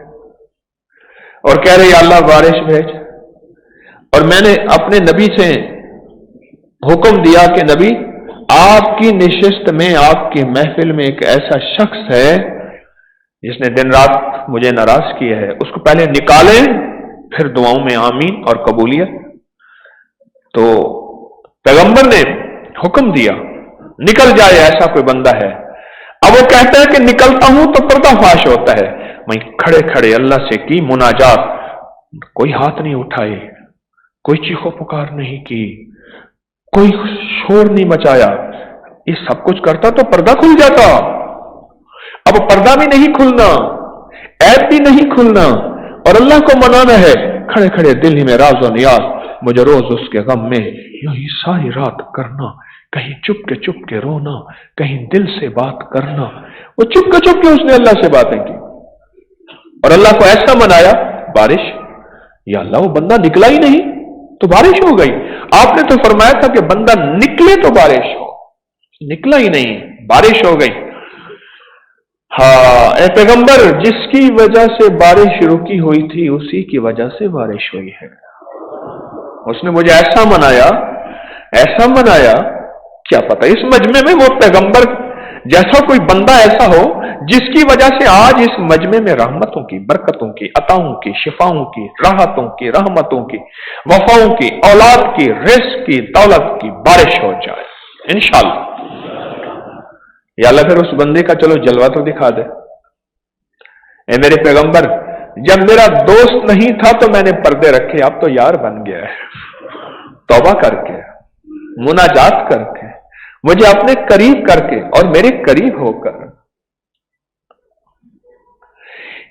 اور کہہ رہے یا اللہ بارش بھیج، اور میں نے اپنے نبی سے حکم دیا کہ نبی آپ کی نشست میں، آپ کی محفل میں ایک ایسا شخص ہے جس نے دن رات مجھے ناراض کیا ہے، اس کو پہلے نکالیں پھر دعاؤں میں آمین اور قبولیت۔ تو پیغمبر نے حکم دیا نکل جائے، ایسا کوئی بندہ ہے۔ اب وہ کہتا ہے کہ نکلتا ہوں تو پردہ فاش ہوتا ہے۔ میں کھڑے کھڑے اللہ سے کی مناجات، کوئی ہاتھ نہیں اٹھائے، کوئی چیخو پکار نہیں کی، کوئی شور نہیں مچایا، یہ سب کچھ کرتا تو پردہ کھل جاتا۔ اب پردہ بھی نہیں کھلنا، عیب بھی نہیں کھلنا، اور اللہ کو منانا ہے کھڑے کھڑے دل ہی میں راز و نیاز، مجھے روز اس کے غم میں یوں ہی ساری رات کرنا، کہیں چپ کے رونا، کہیں دل سے بات کرنا۔ وہ چپ کے اس نے اللہ سے باتیں کی اور اللہ کو ایسا منایا بارش، یا اللہ وہ بندہ نکلا ہی نہیں تو بارش ہو گئی۔ آپ نے تو فرمایا تھا کہ بندہ نکلے تو بارش ہو، نکلا ہی نہیں بارش ہو گئی۔ ہاں اے پیغمبر، جس کی وجہ سے بارش رکی ہوئی تھی اسی کی وجہ سے بارش ہوئی ہے۔ اس نے مجھے ایسا منایا، کیا پتہ اس مجمع میں وہ پیغمبر جیسا کوئی بندہ ایسا ہو جس کی وجہ سے آج اس مجمع میں رحمتوں کی، برکتوں کی، عطاؤں کی، شفاؤں کی، راحتوں کی، رحمتوں کی، وفاؤں کی، اولاد کی، رزق کی، دولت کی بارش ہو جائے انشاءاللہ۔ या अल्लाह फिर उस बंदे का चलो जलवा तो दिखा दे। ए मेरे पैगंबर, जब मेरा दोस्त नहीं था तो मैंने पर्दे रखे, अब तो यार बन गया है। तौबा करके, मुनाजात करके, मुझे अपने करीब करके और मेरे करीब होकर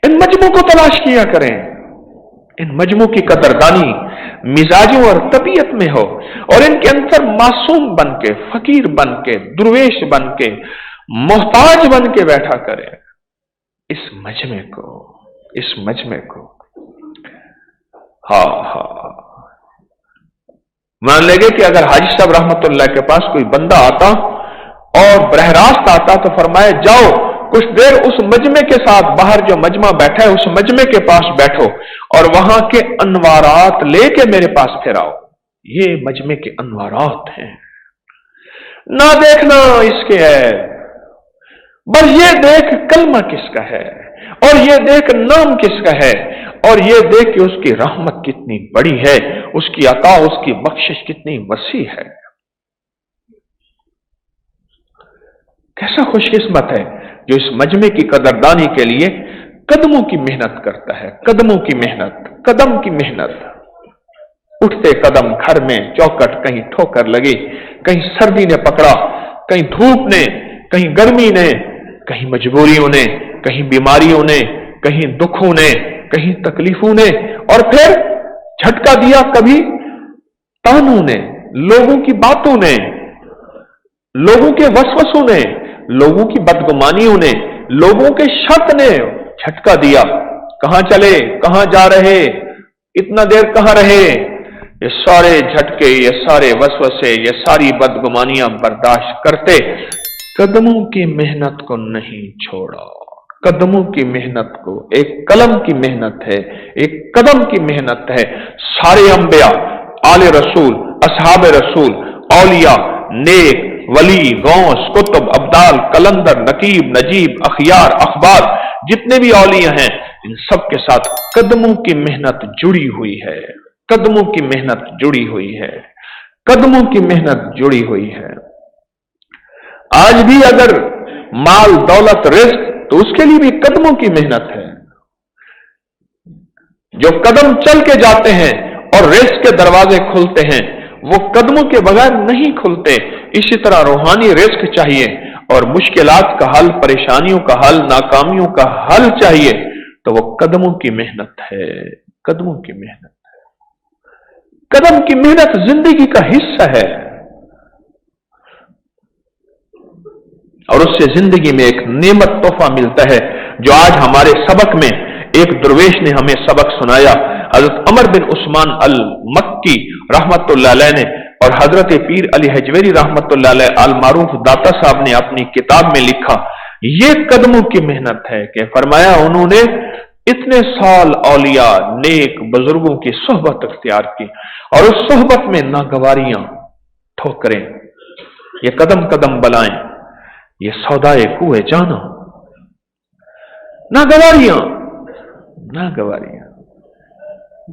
इन मजमू को तलाश किया करें। इन मजमू की कदरदानी मिजाजों और तबीयत में हो और इनके अंदर मासूम बन के, फकीर बन के, दुर्वेश बन के, मोहताज बन के बैठा करें। इस मजमे को हाँ मान लेंगे कि अगर हाजी साहब रहमतुल्लाह के पास कोई बंदा आता और बरहरास्त आता तो फरमाए, जाओ कुछ देर उस मजमे के साथ, बाहर जो मजमा बैठा है उस मजमे के पास बैठो और वहां के अनवारात लेके मेरे पास फिर आओ। ये मजमे के अनवारात हैं, ना देखना इसके है, बस ये देख कलमा किसका है और ये देख नाम किसका है और ये देख कि उसकी रहमत कितनी बड़ी है, उसकी अता, उसकी बख्शिश कितनी वसी है। कैसा खुशकिस्मत है जो इस मजमे की कदरदानी के लिए कदमों की मेहनत करता है। कदमों की मेहनत, कदम की मेहनत। उठते कदम घर में चौकट, कहीं ठोकर लगी, कहीं सर्दी ने पकड़ा, कहीं धूप ने, कहीं गर्मी ने, कहीं मजबूरियों ने, कहीं बीमारियों ने, कहीं दुखों ने, कहीं तकलीफों ने, और फिर झटका दिया कभी तानों ने, लोगों की बातों ने, लोगों के वसवसों ने, लोगों की बदगुमानियों ने, लोगों के शक ने झटका दिया। कहां चले, कहां जा रहे, इतना देर कहां रहे। ये सारे झटके, ये सारे वसवसे, ये सारी बदगुमानियां बर्दाश्त करते कदमों की मेहनत को नहीं छोड़ा। कदमों की मेहनत को, एक कलम की मेहनत है, एक कदम की मेहनत है। सारे अंबिया, आले रसूल, असहाब रसूल, औलिया, नेक, वली, गौस, कुतुब, अब्दाल, कलंदर, नकीब, नजीब, अखियार, अखबार, जितने भी औलिया हैं, इन सब के साथ कदमों की मेहनत जुड़ी हुई है। कदमों की मेहनत जुड़ी हुई है। कदमों की मेहनत जुड़ी हुई है। आज भी अगर माल, दौलत, रिस्क, तो उसके लिए भी कदमों की मेहनत है। जो कदम चल के जाते हैं और रिस्क के दरवाजे खुलते हैं, वो कदमों के बगैर नहीं खुलते। इसी तरह रूहानी रिस्क चाहिए और मुश्किलात का हल, परेशानियों का हल, नाकामियों का हल चाहिए, तो वो कदमों की मेहनत है। कदमों की मेहनत है। कदम की मेहनत जिंदगी का हिस्सा है और उससे जिंदगी में एक नेमत तोहफा मिलता है, जो आज हमारे सबक में एक दुर्वेश ने हमें सबक सुनाया। हजरत अमर बिन उस्मान अल मक्की रहमतुल्लाह अलैह ने और हजरत पीर अली हजवेरी रहमतुल्लाह अलैह अल मारूफ दाता साहब ने अपनी किताब में लिखा, ये कदमों की मेहनत है कि फरमाया उन्होंने इतने साल औलिया, नेक बुजुर्गों की सोहबत अख्तियार की और उस सोहबत में नागवारियां, ठोकरें, ये कदम कदम बलाएं, ये सौदाए कुए जाना, नागवारियां, नागवारियां,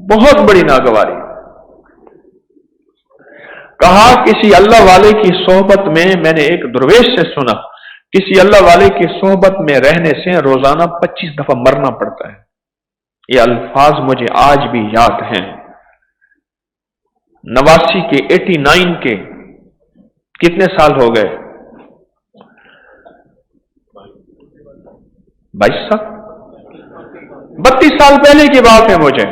बहुत बड़ी नागवारी। कहा किसी अल्लाह वाले की सोहबत में, मैंने एक दुर्वेश से सुना, किसी अल्लाह वाले की सोहबत में रहने से रोजाना 25 दफा मरना पड़ता है। ये अल्फाज मुझे आज भी याद हैं। 89 के, 89 के कितने साल हो गए? 22 साल, 32 साल पहले की बात है। मुझे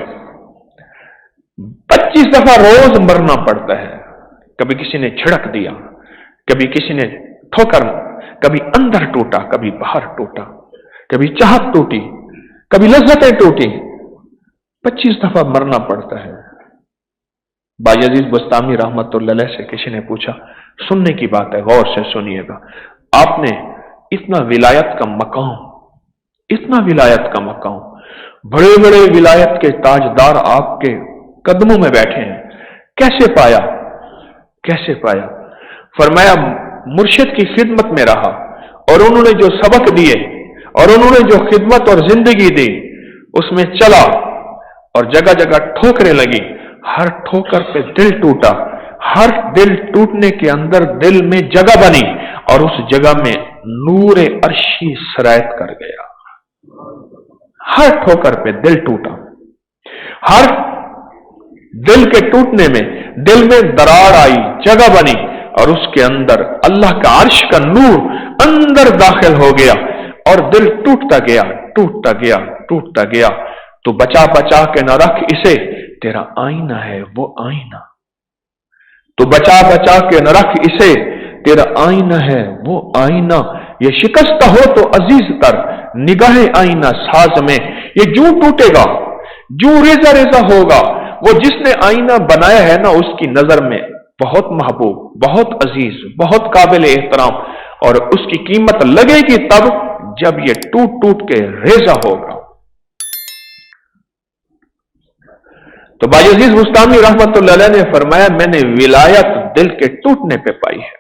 25 दफा रोज मरना पड़ता है। कभी किसी ने छिड़क दिया, कभी किसी ने ठोकर, कभी अंदर टूटा, कभी बाहर टूटा, कभी चाहत टूटी, कभी लज्जतें टूटी। 25 दफा मरना पड़ता है। बायजीज बस्तामी रहमतुल्लाह अलैह से किसी ने पूछा, सुनने की बात है, गौर से सुनिएगा, आपने इतना विलायत का मकाम, इतना विलायत का मकाम, बड़े बड़े विलायत के ताजदार आपके कदमों में बैठे हैं, कैसे पाया? कैसे पाया? फरमाया मुर्शिद की खिदमत में रहा और उन्होंने जो सबक दिए और उन्होंने जो खिदमत और जिंदगी दी उसमें चला और जगह जगह ठोकरें लगी। हर ठोकर पे दिल टूटा, हर दिल टूटने के अंदर दिल में जगह बनी اور اس جگہ میں نور عرشی سرایت کر گیا. ہر ٹھوکر پہ دل ٹوٹا. ہر دل کے ٹوٹنے میں دل میں دراڑ آئی، جگہ بنی، اور اس کے اندر اللہ کا عرش کا نور اندر داخل ہو گیا اور دل ٹوٹتا گیا، ٹوٹتا گیا، ٹوٹتا گیا. تو بچا بچا کے نہ رکھ اسے، تیرا آئینہ ہے وہ آئینہ. تو بچا بچا کے نہ رکھ اسے، تیرا آئینہ ہے وہ آئینہ. یہ شکستہ ہو تو عزیز تر نگاہ آئینہ ساز میں. یہ جو ٹوٹے گا، جو ریزہ ریزہ ہوگا، وہ جس نے آئینہ بنایا ہے نا، اس کی نظر میں بہت محبوب، بہت عزیز، بہت قابل احترام، اور اس کی قیمت لگے گی تب جب یہ ٹوٹ ٹوٹ کے ریزہ ہوگا. تو باعزیز بستامی رحمت اللہ علیہ نے فرمایا، میں نے ولایت دل کے ٹوٹنے پہ پائی ہے.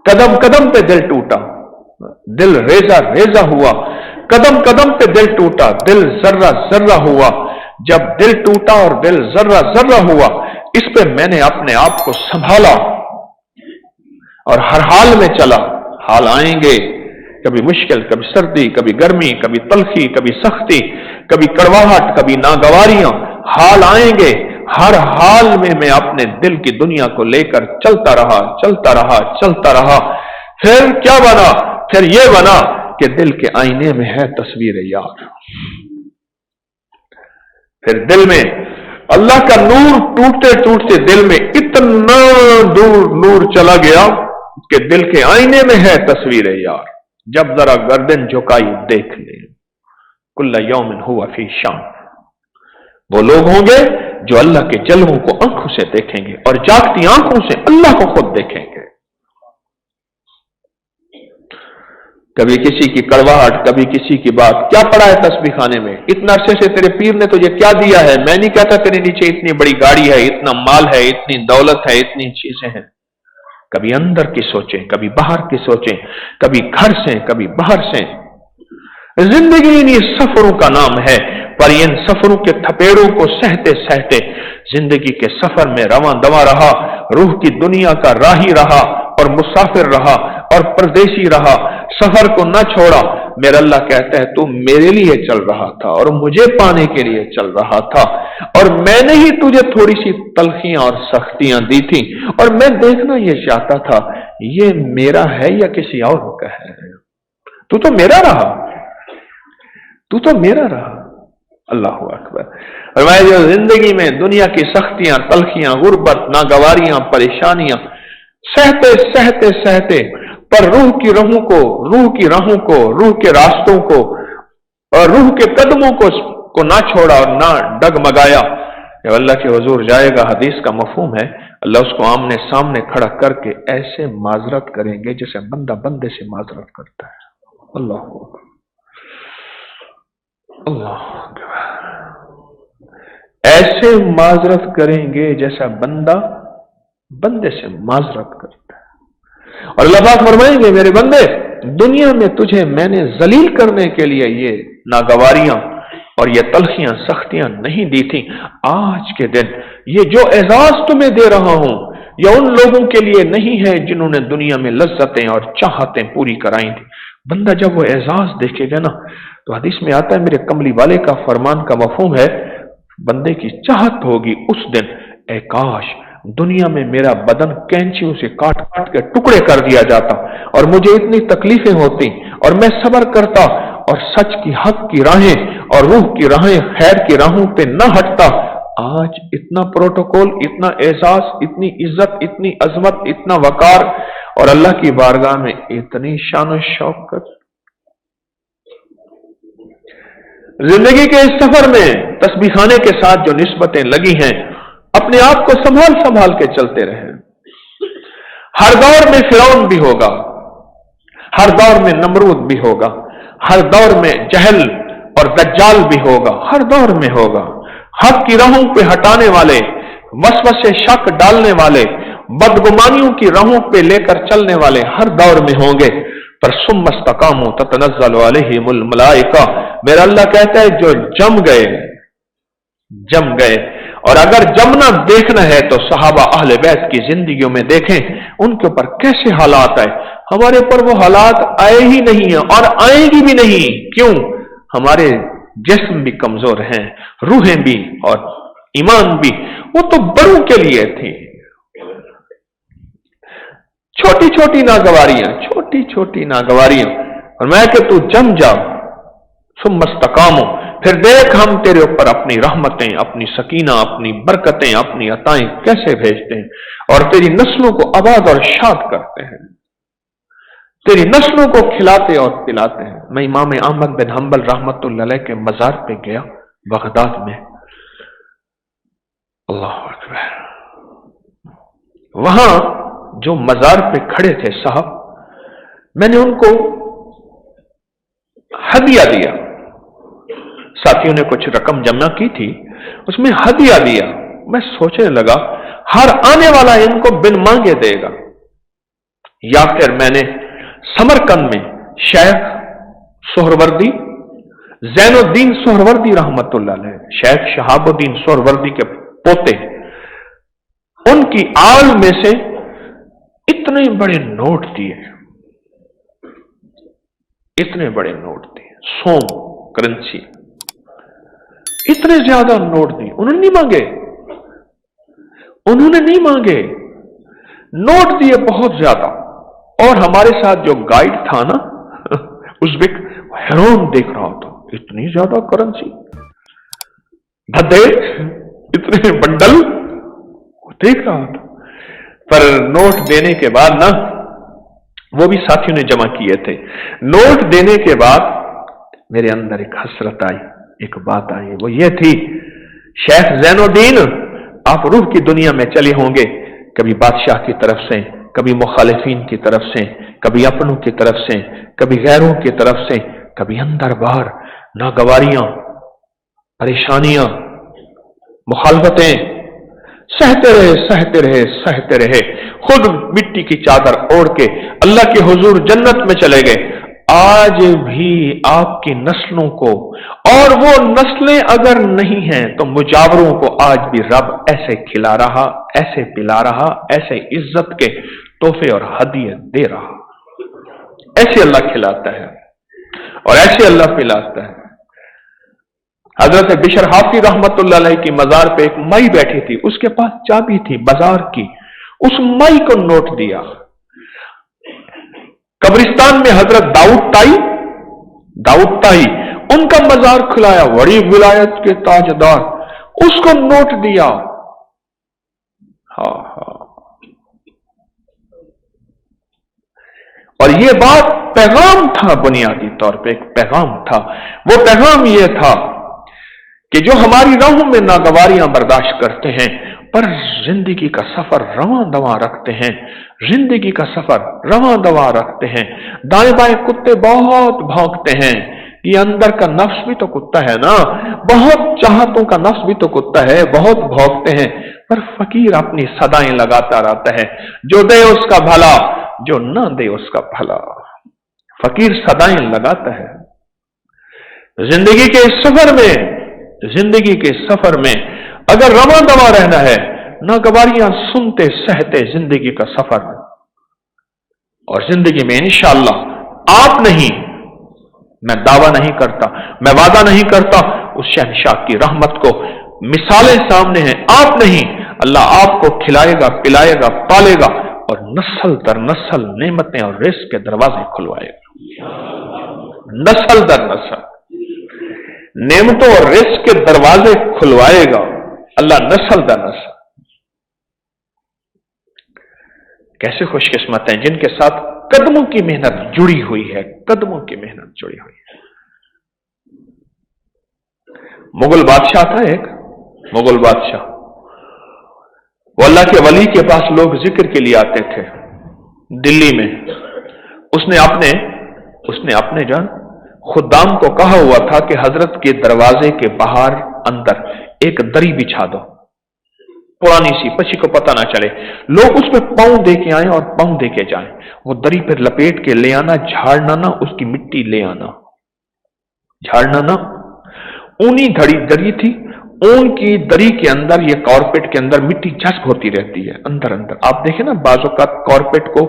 قدم قدم پہ دل ٹوٹا، دل ریزہ ریزہ ہوا. قدم قدم پہ دل ٹوٹا، دل ذرہ ذرہ ہوا. جب دل ٹوٹا اور دل ذرہ ذرہ ہوا، اس پہ میں نے اپنے آپ کو سنبھالا اور ہر حال میں چلا. حال آئیں گے، کبھی مشکل، کبھی سردی، کبھی گرمی، کبھی تلخی، کبھی سختی، کبھی کڑواہٹ، کبھی ناگواریاں. حال آئیں گے، ہر حال میں اپنے دل کی دنیا کو لے کر چلتا رہا، چلتا رہا، چلتا رہا. پھر کیا بنا؟ پھر یہ بنا کہ دل کے آئینے میں ہے تصویر یار. پھر دل میں اللہ کا نور ٹوٹتے ٹوٹتے دل میں اتنا دور نور چلا گیا کہ دل کے آئینے میں ہے تصویر یار. جب ذرا گردن جھکائی دیکھ لے، کل یوم ہوا فی شان. وہ لوگ ہوں گے جو اللہ کے جلووں کو آنکھوں سے دیکھیں گے اور جاگتی آنکھوں سے اللہ کو خود دیکھیں گے. کبھی کسی کی کڑواہٹ، کبھی کسی کی بات، کیا پڑا ہے تسبیح خانے میں؟ اتنا عرصے سے تیرے پیر نے تجھے کیا دیا ہے؟ میں نہیں کہتا تیرے نیچے اتنی بڑی گاڑی ہے، اتنا مال ہے، اتنی دولت ہے، اتنی چیزیں ہیں. کبھی اندر کی سوچیں، کبھی باہر کی سوچیں، کبھی گھر سے، کبھی باہر سے. زندگی انہی سفروں کا نام ہے، پر ان سفروں کے تھپیڑوں کو سہتے سہتے زندگی کے سفر میں رواں دواں رہا. روح کی دنیا کا راہی رہا اور مسافر رہا اور پردیسی رہا. سفر کو نہ چھوڑا. میرا اللہ کہتا ہے تو میرے لیے چل رہا تھا اور مجھے پانے کے لیے چل رہا تھا، اور میں نے ہی تجھے تھوڑی سی تلخیاں اور سختیاں دی تھی، اور میں دیکھنا یہ چاہتا تھا یہ میرا ہے یا کسی اور کا ہے. تو میرا رہا، تو میرا رہا. اللہ اکبر. اور میں جو زندگی میں دنیا کی سختیاں، تلخیاں، غربت، ناگواریاں، پریشانیاں سہتے سہتے سہتے، پر روح کی راہوں کو، روح کی راہوں کو، روح کے راستوں کو اور روح کے قدموں کو نہ چھوڑا اور نہ ڈگمگایا. جب اللہ کے حضور جائے گا، حدیث کا مفہوم ہے، اللہ اس کو آمنے سامنے کھڑا کر کے ایسے معذرت کریں گے جیسے بندہ بندے سے معذرت کرتا ہے. اللہ اکبر، اللہ اکبر. ایسے معذرت کریں گے جیسا بندہ بندے سے معذرت کرتا ہے. اور اللہ پاک فرمائیں گے میرے بندے، دنیا میں تجھے میں نے ذلیل کرنے کے لیے یہ ناگواریاں اور یہ تلخیاں، سختیاں نہیں دی تھی. آج کے دن یہ جو اعزاز تمہیں دے رہا ہوں یہ ان لوگوں کے لیے نہیں ہے جنہوں نے دنیا میں لذتیں اور چاہتیں پوری کرائی تھی. بندہ جب وہ اعزاز دیکھے گا نا، تو حدیث میں آتا ہے، میرے کملی والے کا فرمان کا مفہوم ہے، بندے کی چاہت ہوگی اس دن، اے کاش دنیا میں میرا بدن کینچیوں سے کاٹ کاٹ کے ٹکڑے کر دیا جاتا اور مجھے اتنی تکلیفیں ہوتی اور میں صبر کرتا اور سچ کی، حق کی راہیں اور روح کی راہیں، خیر کی راہوں پہ نہ ہٹتا. آج اتنا پروٹوکول، اتنا اعزاز، اتنی عزت، اتنی عظمت، اتنا وقار، اور اللہ کی بارگاہ میں اتنی شان و شوکت. زندگی کے اس سفر میں تسبیح خانے کے ساتھ جو نسبتیں لگی ہیں، اپنے آپ کو سنبھال سنبھال کے چلتے رہیں. ہر دور میں فرعون بھی ہوگا، ہر دور میں نمرود بھی ہوگا، ہر دور میں جہل اور دجال بھی ہوگا، ہر دور میں ہوگا. حق کی راہوں پہ ہٹانے والے، وسوسے شک ڈالنے والے، بدگمانیوں کی راہوں پہ لے کر چلنے والے ہر دور میں ہوں گے. پر ثم استقاموا تتنزل علیہم الملائکہ. میرا اللہ کہتا ہے جو جم گئے. اور اگر جمنا دیکھنا ہے تو صحابہ اہل بیت کی زندگیوں میں دیکھیں ان کے اوپر کیسے حالات آئے. हमारे ऊपर वो हालात आए ही नहीं है और आएगी भी नहीं। क्यों? हमारे जिस्म भी कमजोर हैं, रूहें भी और ईमान भी। वो तो बड़ों के लिए थी। छोटी छोटी नागवारियां, और मैं कि तू जम जा, सुम्मस्तकामो, फिर देख हम तेरे ऊपर अपनी रहमतें, अपनी सकीना, अपनी बरकतें, अपनी अताएं कैसे भेजते हैं और तेरी नस्लों को आबाद और शाद करते हैं, तेरी नस्लों को खिलाते और पिलाते हैं। मैं इमाम अहमद बिन हंबल रहमतुल्लाह अलैह के मजार पे गया बगदाद में। अल्लाह अकबर। वहां जो मजार पे खड़े थे साहब, मैंने उनको हदिया दिया। साथियों ने कुछ रकम जमा की थी, उसमें हदिया दिया। मैं सोचने लगा हर आने वाला इनको बिन मांगे देगा। या फिर मैंने समरकंद में शेख सोहरवर्दी, जैनुद्दीन सोहरवर्दी रहमतुल्लाह अलैह, शेख शहाबुद्दीन सोहरवर्दी के पोते, उनकी आल में से इतने बड़े नोट दिए, इतने बड़े नोट दिए, सोम करेंसी, इतने ज्यादा नोट दिए। उन्होंने नहीं मांगे, नोट दिए बहुत ज्यादा। और हमारे साथ जो गाइड था ना उज़्बेक, हैरान देख रहा था, इतनी ज्यादा करेंसी, धद्दे, इतने बंडल देख रहा था। पर नोट देने के बाद ना, वो भी साथियों ने जमा किए थे, नोट देने के बाद मेरे अंदर एक हसरत आई, एक बात आई। वो ये थी, शेख जैनुद्दीन, आप रूह की दुनिया में चले होंगे, कभी बादशाह की तरफ से, कभी मुखालिफीन की तरफ से, कभी अपनों की तरफ से, कभी गैरों की तरफ से, कभी अंदर बाहर नागवारियां, परेशानियां, मुखालफतें सहते रहे। खुद मिट्टी की चादर ओढ़ के अल्लाह के हुजूर जन्नत में चले गए। आज भी आपकी नस्लों को, और वो नस्लें अगर नहीं हैं तो मुजावरों को आज भी रब ऐसे खिला रहा, ऐसे पिला रहा, ऐसे इज्जत के तोहफे और हदिये दे रहा। ऐसे अल्लाह खिलाता है और ऐसे अल्लाह पिलाता है। हजरत बिशर हाफी रहमतुल्लाह अलैह की मजार पे एक माई बैठी थी, उसके पास चाबी थी बाजार की, उस माई को नोट दिया। कब्रिस्तान में हजरत दाऊद ताई, उनका मजार खुलाया, बड़ी विलायत के ताजदार, उसको नोट दिया। हाँ। और ये बात पैगाम था, बुनियादी तौर पे एक पैगाम था। वो पैगाम ये था कि जो हमारी राहों में नागवारियां बर्दाश्त करते हैं, पर जिंदगी का सफर रवां दवा रखते हैं, जिंदगी का सफर रवां दवा रखते हैं। दाएं बाएं कुत्ते बहुत भौंकते हैं, ये अंदर का नफ्स भी तो कुत्ता है ना, बहुत चाहतों का नफ्स भी तो कुत्ता है, बहुत भौंकते हैं। पर फकीर अपनी सदाएं लगाता रहता है, जो दे उसका भला, जो ना दे उसका भला। फकीर सदाएं लगाता है। जिंदगी के सफर में अगर रवां दवा रहना है, नागवारियां सुनते सहते जिंदगी का सफर, और जिंदगी में इंशाअल्लाह आप नहीं, मैं दावा नहीं करता, मैं वादा नहीं करता, उस शहंशाह की रहमत को मिसालें सामने हैं, आप नहीं, अल्लाह आपको खिलाएगा, पिलाएगा, पालेगा और नस्ल दर नस्ल नेमतें और रिज़्क़ के दरवाजे खुलवाएगा। नस्ल दर नस्ल नेमतों और रिज़्क़ के दरवाजे खुलवाएगा अल्लाह, नस्ल दर नस्ल। कैसे खुशकिस्मत हैं जिनके साथ कदमों की मेहनत जुड़ी हुई है, कदमों की मेहनत जुड़ी हुई है। मुगल बादशाह था एक, मुगल बादशाह, वो अल्लाह के वली के पास लोग जिक्र के लिए आते थे दिल्ली में। उसने अपने जान खुदाम को कहा हुआ था कि हजरत के दरवाजे के बाहर अंदर एक दरी बिछा दो, पुरानी सी, किसी को पता ना चले, लोग उस पर पांव दे के आए और पांव दे के जाएं। वो दरी पर लपेट के ले आना, झाड़ना ना, उसकी मिट्टी ले आना, झाड़ना ना। ऊनी दरी थी, ऊन की दरी के अंदर, ये कॉर्पेट के अंदर मिट्टी जज्ब होती रहती है अंदर अंदर। आप देखें ना, बाज़ औक़ात कॉर्पेट को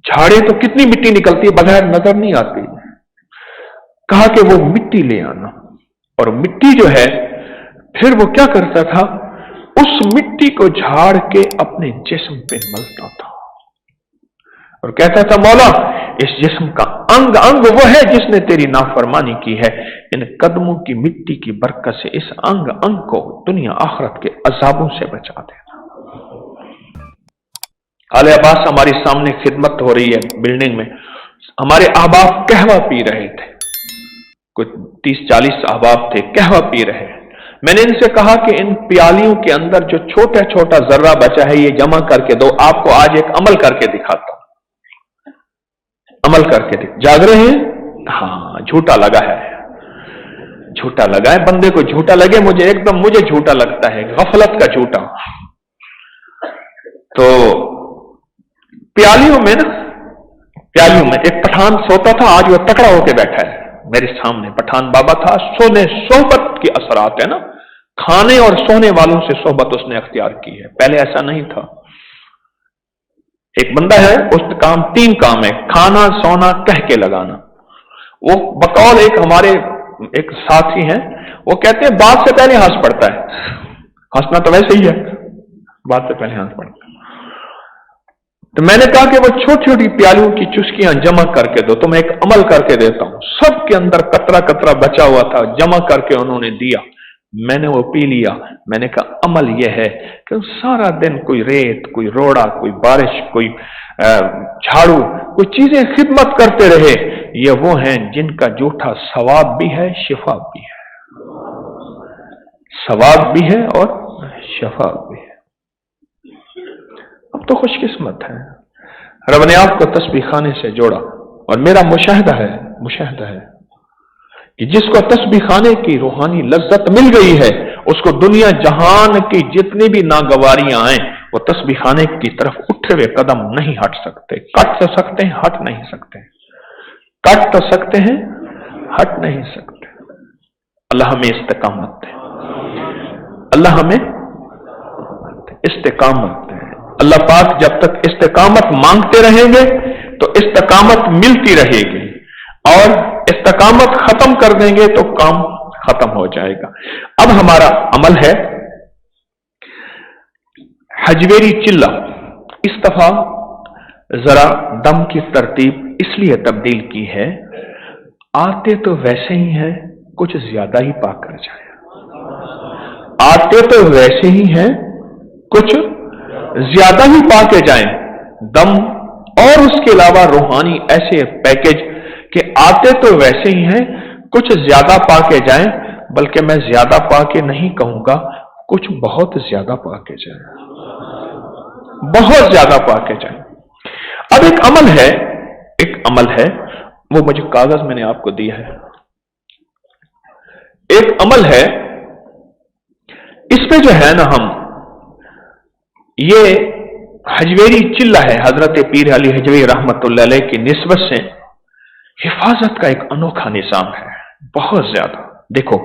झाड़े तो कितनी मिट्टी निकलती है, बगैर नजर नहीं आती। कहा कि वो मिट्टी ले आना, और मिट्टी जो है फिर वो क्या करता था, उस मिट्टी को झाड़ के अपने जिस्म पे मलता था और कहता था, मौला इस जिस्म का अंग अंग वो है जिसने तेरी नाफरमानी की है, इन कदमों की मिट्टी की बरकत से इस अंग अंग को दुनिया आखिरत के अजाबों से बचा देना। आले अब्बास हमारे सामने खिदमत हो रही है बिल्डिंग में, हमारे अहबाब कहवा पी रहे थे, कुछ 30-40 अहबाब थे, कहवा पी रहे हैं। मैंने इनसे कहा कि इन प्यालियों के अंदर जो छोटा छोटा जर्रा बचा है ये जमा करके दो, आपको आज एक अमल करके दिखाता हूं, अमल करके जाग रहे हैं? हाँ, झूठा लगा है, झूठा लगा है, बंदे को झूठा लगे, मुझे एकदम मुझे झूठा लगता है, गफलत का झूठा। तो प्यालियों में एक पठान सोता था, आज वो तकड़ा होके बैठा है मेरे सामने। पठान बाबा था, सोने सोहबत की असरात है ना, खाने और सोने वालों से सोहबत उसने अख्तियार की है, पहले ऐसा नहीं था। एक बंदा है, उस काम 3 काम है, खाना सोना कह के लगाना। वो बकौल एक हमारे एक साथी हैं, वो कहते हैं बात से पहले हंस पड़ता है, हंसना तो वैसे ही है, बात से पहले हंस पड़ता है। तो मैंने कहा कि वो छोटी छोटी प्यालियों की चुस्कियां जमा करके दो, तो मैं एक अमल करके देता हूं। सबके अंदर कतरा कतरा बचा हुआ था, जमा करके उन्होंने दिया, मैंने वो पी लिया। मैंने कहा अमल यह है कि सारा दिन कोई रेत, कोई रोड़ा, कोई बारिश, कोई झाड़ू, कोई चीजें खिदमत करते रहे, ये वो हैं जिनका जूठा सवाब भी है, शिफा भी है, सवाब भी है और शफा भी है। अब तो खुशकिस्मत है, रब ने आपको तस्बीह खाने से जोड़ा, और मेरा मुशाहिदा है कि जिसको तस्बीह खाने की रूहानी लज्जत मिल गई है, उसको दुनिया जहान की जितनी भी नागवारियां आए, वो तस्बीह खाने की तरफ उठे हुए कदम नहीं हट सकते। कट तो सकते हैं, हट नहीं सकते, कट तो सकते हैं, हट नहीं सकते। अल्लाह हमें इस्तिकामत दे, अल्लाह हमें इस्तिकामत दे। अल्लाह पाक जब तक इस्तिकामत मांगते रहेंगे तो इस्तिकामत मिलती रहेगी, और इस्तिकामत खत्म कर देंगे तो काम खत्म हो जाएगा। अब हमारा अमल है हजवेरी चिल्ला। इस दफा जरा दम की तरतीब इसलिए तब्दील की है, आते तो वैसे ही हैं, कुछ ज्यादा ही पा कर जाए। आते तो वैसे ही हैं, कुछ ज्यादा ही पा के जाएं। दम और उसके अलावा रूहानी ऐसे पैकेज कि आते तो वैसे ही हैं, कुछ ज्यादा पा के जाएं, बल्कि मैं ज्यादा पा के नहीं कहूंगा, कुछ बहुत ज्यादा पा के जाएं, बहुत ज्यादा पा के जाएं। अब एक अमल है, वो मुझे कागज मैंने आपको दिया है। एक अमल है, इसमें जो है ना, हम ये हजवेरी चिल्ला है, हजरत पीर अली हजवी रहमतुल्लाह अलैह की निस्बत से हिफाजत का एक अनोखा निजाम है, बहुत ज्यादा। देखो,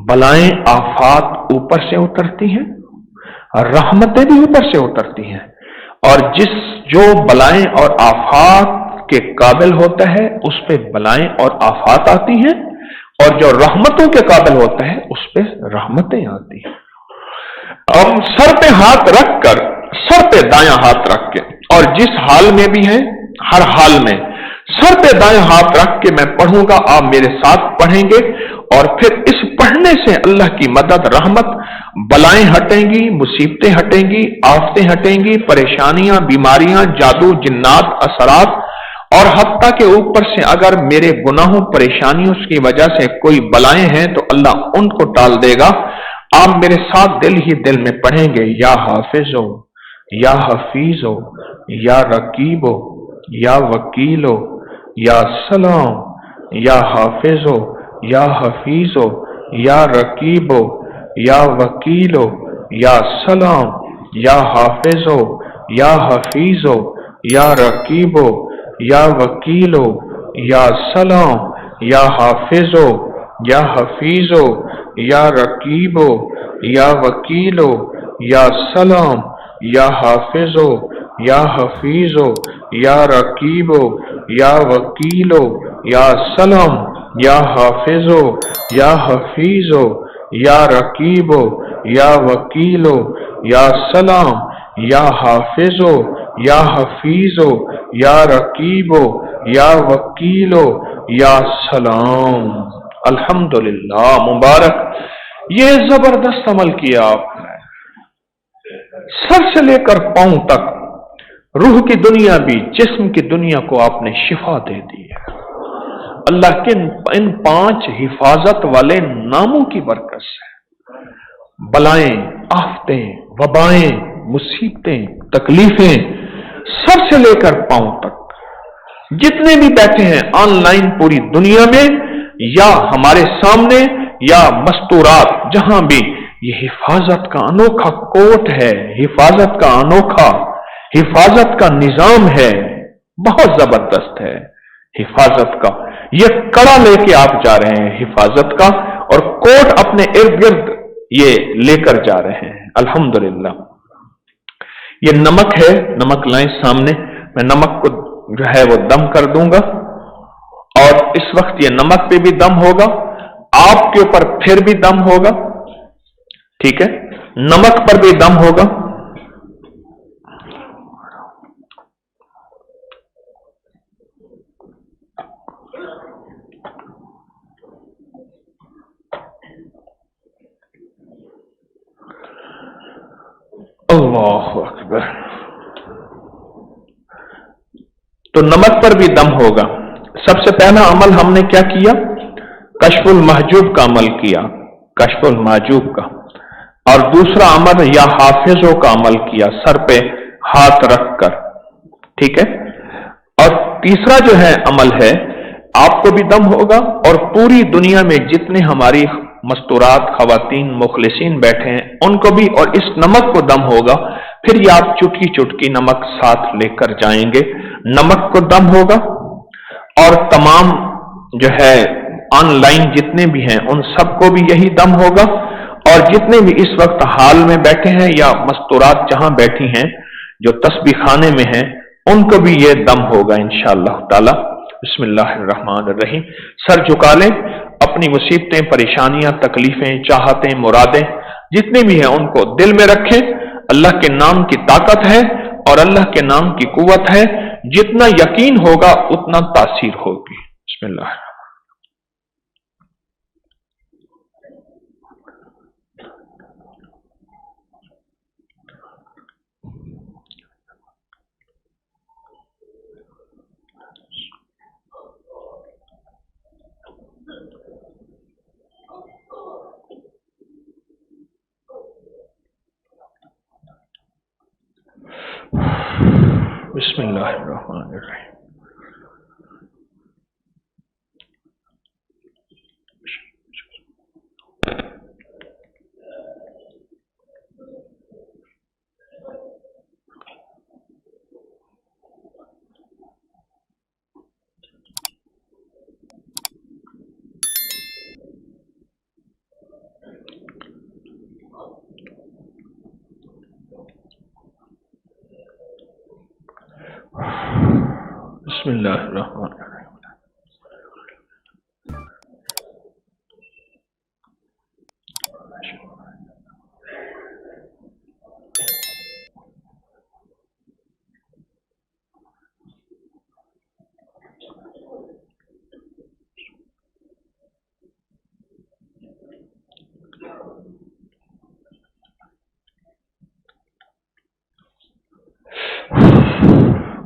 बलाएं आफात ऊपर से उतरती हैं, रहमतें भी ऊपर से उतरती हैं, और जो बलाएं और आफात के काबिल होता है उस पे बलाएं और आफात आती हैं, और जो रहमतों के काबिल होता है उस पे रहमतें आती हैं। हम सर पे हाथ रखकर, सर पे दायां हाथ रख के, और जिस हाल में भी हैं, हर हाल में सर पे दायां हाथ रख के मैं पढ़ूंगा, आप मेरे साथ पढ़ेंगे, और फिर इस पढ़ने से अल्लाह की मदद, रहमत, बलाएं हटेंगी, मुसीबतें हटेंगी, आफतें हटेंगी, परेशानियां, बीमारियां, जादू, जिन्नात, असरात, और हत्ता के ऊपर से अगर मेरे गुनाहों, परेशानियों की वजह से कोई बलाएं हैं तो अल्लाह उनको टाल देगा। आप मेरे साथ दिल ही दिल में पढ़ेंगे, या हाफिजो, या हफीजो, या रकीबो, या वकीलो, या सलाम, या हाफिजो, या हफीजो, या रकीबो, या वकीलो, या सलाम, या हाफिजो, या हफीजो, या रकीबो, या वकीलो, या सलाम, या हाफिजो, या हफीजो, या रकीबो, या वकीलो, या सलाम, या हाफिजो, या हफीजो, या रकीबो या वकीलो या सलाम या हाफिजो या हफीजो या रकीबो या वकीलो या सलाम या हाफिजो या हफीजो या रकीबो या वकीलो या सलाम। अल्हम्दुलिल्लाह, मुबारक। ये जबरदस्त अमल किया आपने, सर से लेकर पांव तक, रूह की दुनिया भी जिस्म की दुनिया को आपने शिफा दे दी है। अल्लाह के इन 5 हिफाजत वाले नामों की बरकत से बलाएं, आफतें, वबाएं, मुसीबतें, तकलीफें सर से लेकर पांव तक जितने भी बैठे हैं ऑनलाइन पूरी दुनिया में या हमारे सामने या मस्तूरात जहां भी, ये हिफाजत का अनोखा कोट है, हिफाजत का अनोखा, हिफाजत का निजाम है, बहुत जबरदस्त है हिफाजत का। ये कड़ा लेके आप जा रहे हैं हिफाजत का, और कोट अपने इर्द गिर्द ये लेकर जा रहे हैं। अल्हम्दुलिल्लाह। ये नमक है, नमक लाएं सामने, मैं नमक को जो है वो दम कर दूंगा, और इस वक्त ये नमक पे भी दम होगा, आपके ऊपर फिर भी दम होगा, ठीक है, नमक पर भी दम होगा। अल्लाहु अकबर। तो नमक पर भी दम होगा। सबसे पहला अमल हमने क्या किया? कश्फुल महजूब का अमल किया, कश्फुल महजूब का। और दूसरा अमल या हाफिजों का अमल किया, सर पे हाथ रखकर, ठीक है। और तीसरा जो है अमल है, आपको भी दम होगा और पूरी दुनिया में जितने हमारी मस्तूरात खवातीन मुखलिसीन बैठे हैं उनको भी, और इस नमक को दम होगा। फिर ये आप चुटकी चुटकी नमक साथ लेकर जाएंगे, नमक को दम होगा। और तमाम जो है ऑनलाइन जितने भी हैं उन सबको भी यही दम होगा, और जितने भी इस वक्त हाल में बैठे हैं या मस्तूरात जहां बैठी हैं जो तस्बीह खाने में हैं उनको भी ये दम होगा इंशाअल्लाह ताला। बिस्मिल्लाहिर्रहमानिर्रहीम। सर झुका लें, अपनी मुसीबतें, परेशानियां, तकलीफें, चाहतें, मुरादें जितने भी हैं उनको दिल में रखें। अल्लाह के नाम की ताकत है और अल्लाह के नाम की कुव्वत है, जितना यकीन होगा उतना तासीर होगी। बिस्मिल्लाह। बिस्मिल्लाहिर्रहमानिर्रहीम। बिस्मिल्लाहिर्रहमानिर्रहीम।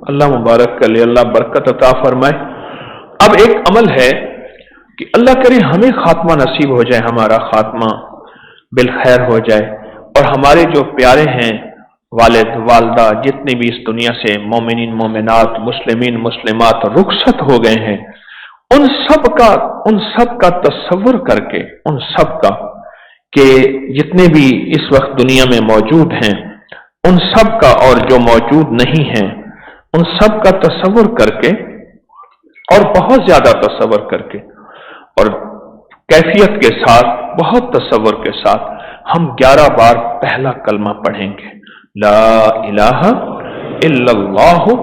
अल्लाह मुबारक करे, अल्लाह बरकत अता फरमाए। अब एक अमल है कि अल्लाह करे हमें खात्मा नसीब हो जाए, हमारा खात्मा बिल खैर हो जाए, और हमारे जो प्यारे हैं वालिद वालदा जितने भी इस दुनिया से मोमिनीन मोमिनात मुस्लिमीन मुस्लिमात रुखसत हो गए हैं, उन सब का तसव्वुर करके, उन सब का कि जितने भी इस वक्त दुनिया में मौजूद हैं उन सब का, और जो मौजूद नहीं हैं उन सब का तसव्वुर करके, और बहुत ज्यादा तसव्वुर करके और कैफियत के साथ, बहुत तसव्वुर के साथ हम 11 बार पहला कलमा पढ़ेंगे, ला इलाहा इल्लल्लाहु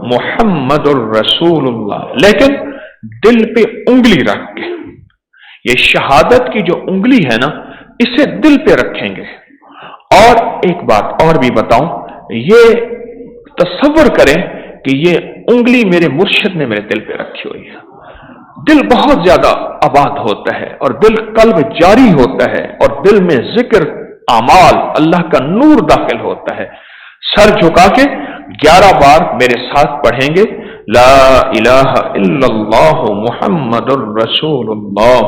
मुहम्मदुर रसूलुल्लाह, लेकिन दिल पे उंगली रख के। ये शहादत की जो उंगली है ना, इसे दिल पे रखेंगे। और एक बात और भी बताऊं, ये तसव्वुर करें कि ये उंगली मेरे मुर्शिद ने मेरे दिल पे रखी हुई है। दिल बहुत ज्यादा आबाद होता है और दिल कल्ब जारी होता है और दिल में जिक्र अमाल अल्लाह का नूर दाखिल होता है। सर झुका के 11 बार मेरे साथ पढ़ेंगे, ला इलाहा इल्लल्लाह मुहम्मदुर रसूलुल्लाह,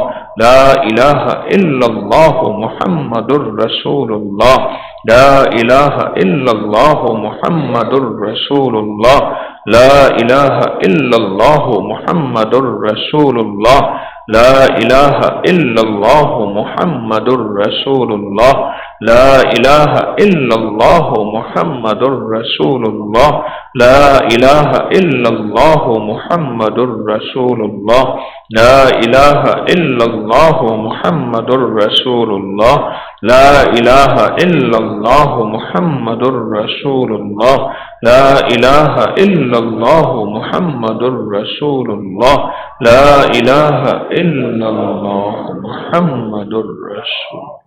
ला इलाहा इल्लल्लाह मुहम्मदुर रसूलुल्लाह, ला इलाहा इल्लल्लाह मुहम्मदुर रसूलुल्लाह, ला इलाहा इल्लल्लाह मुहम्मदुर रसूलुल्लाह, ला इलाहा इल्लल्लाह मुहम्मदुर रसूलुल्लाह, ला इलाहा इल्लल्लाह मुहम्मदुर रसूलुल्लाह, ला इलाहा इल्लल्लाह मुहम्मदुर रसूलुल्लाह, ला इलाहा इल्लल्लाह मुहम्मदुर रसूलुल्लाह, ला इलाहा इल्लल्लाह मुहम्मदुर रसूलुल्लाह, ला इलाहा इल्लल्लाह मुहम्मदुर रसूलुल्लाह, ला इलाहा इल्लल्लाह मुहम्मदुर रसूलुल्लाह।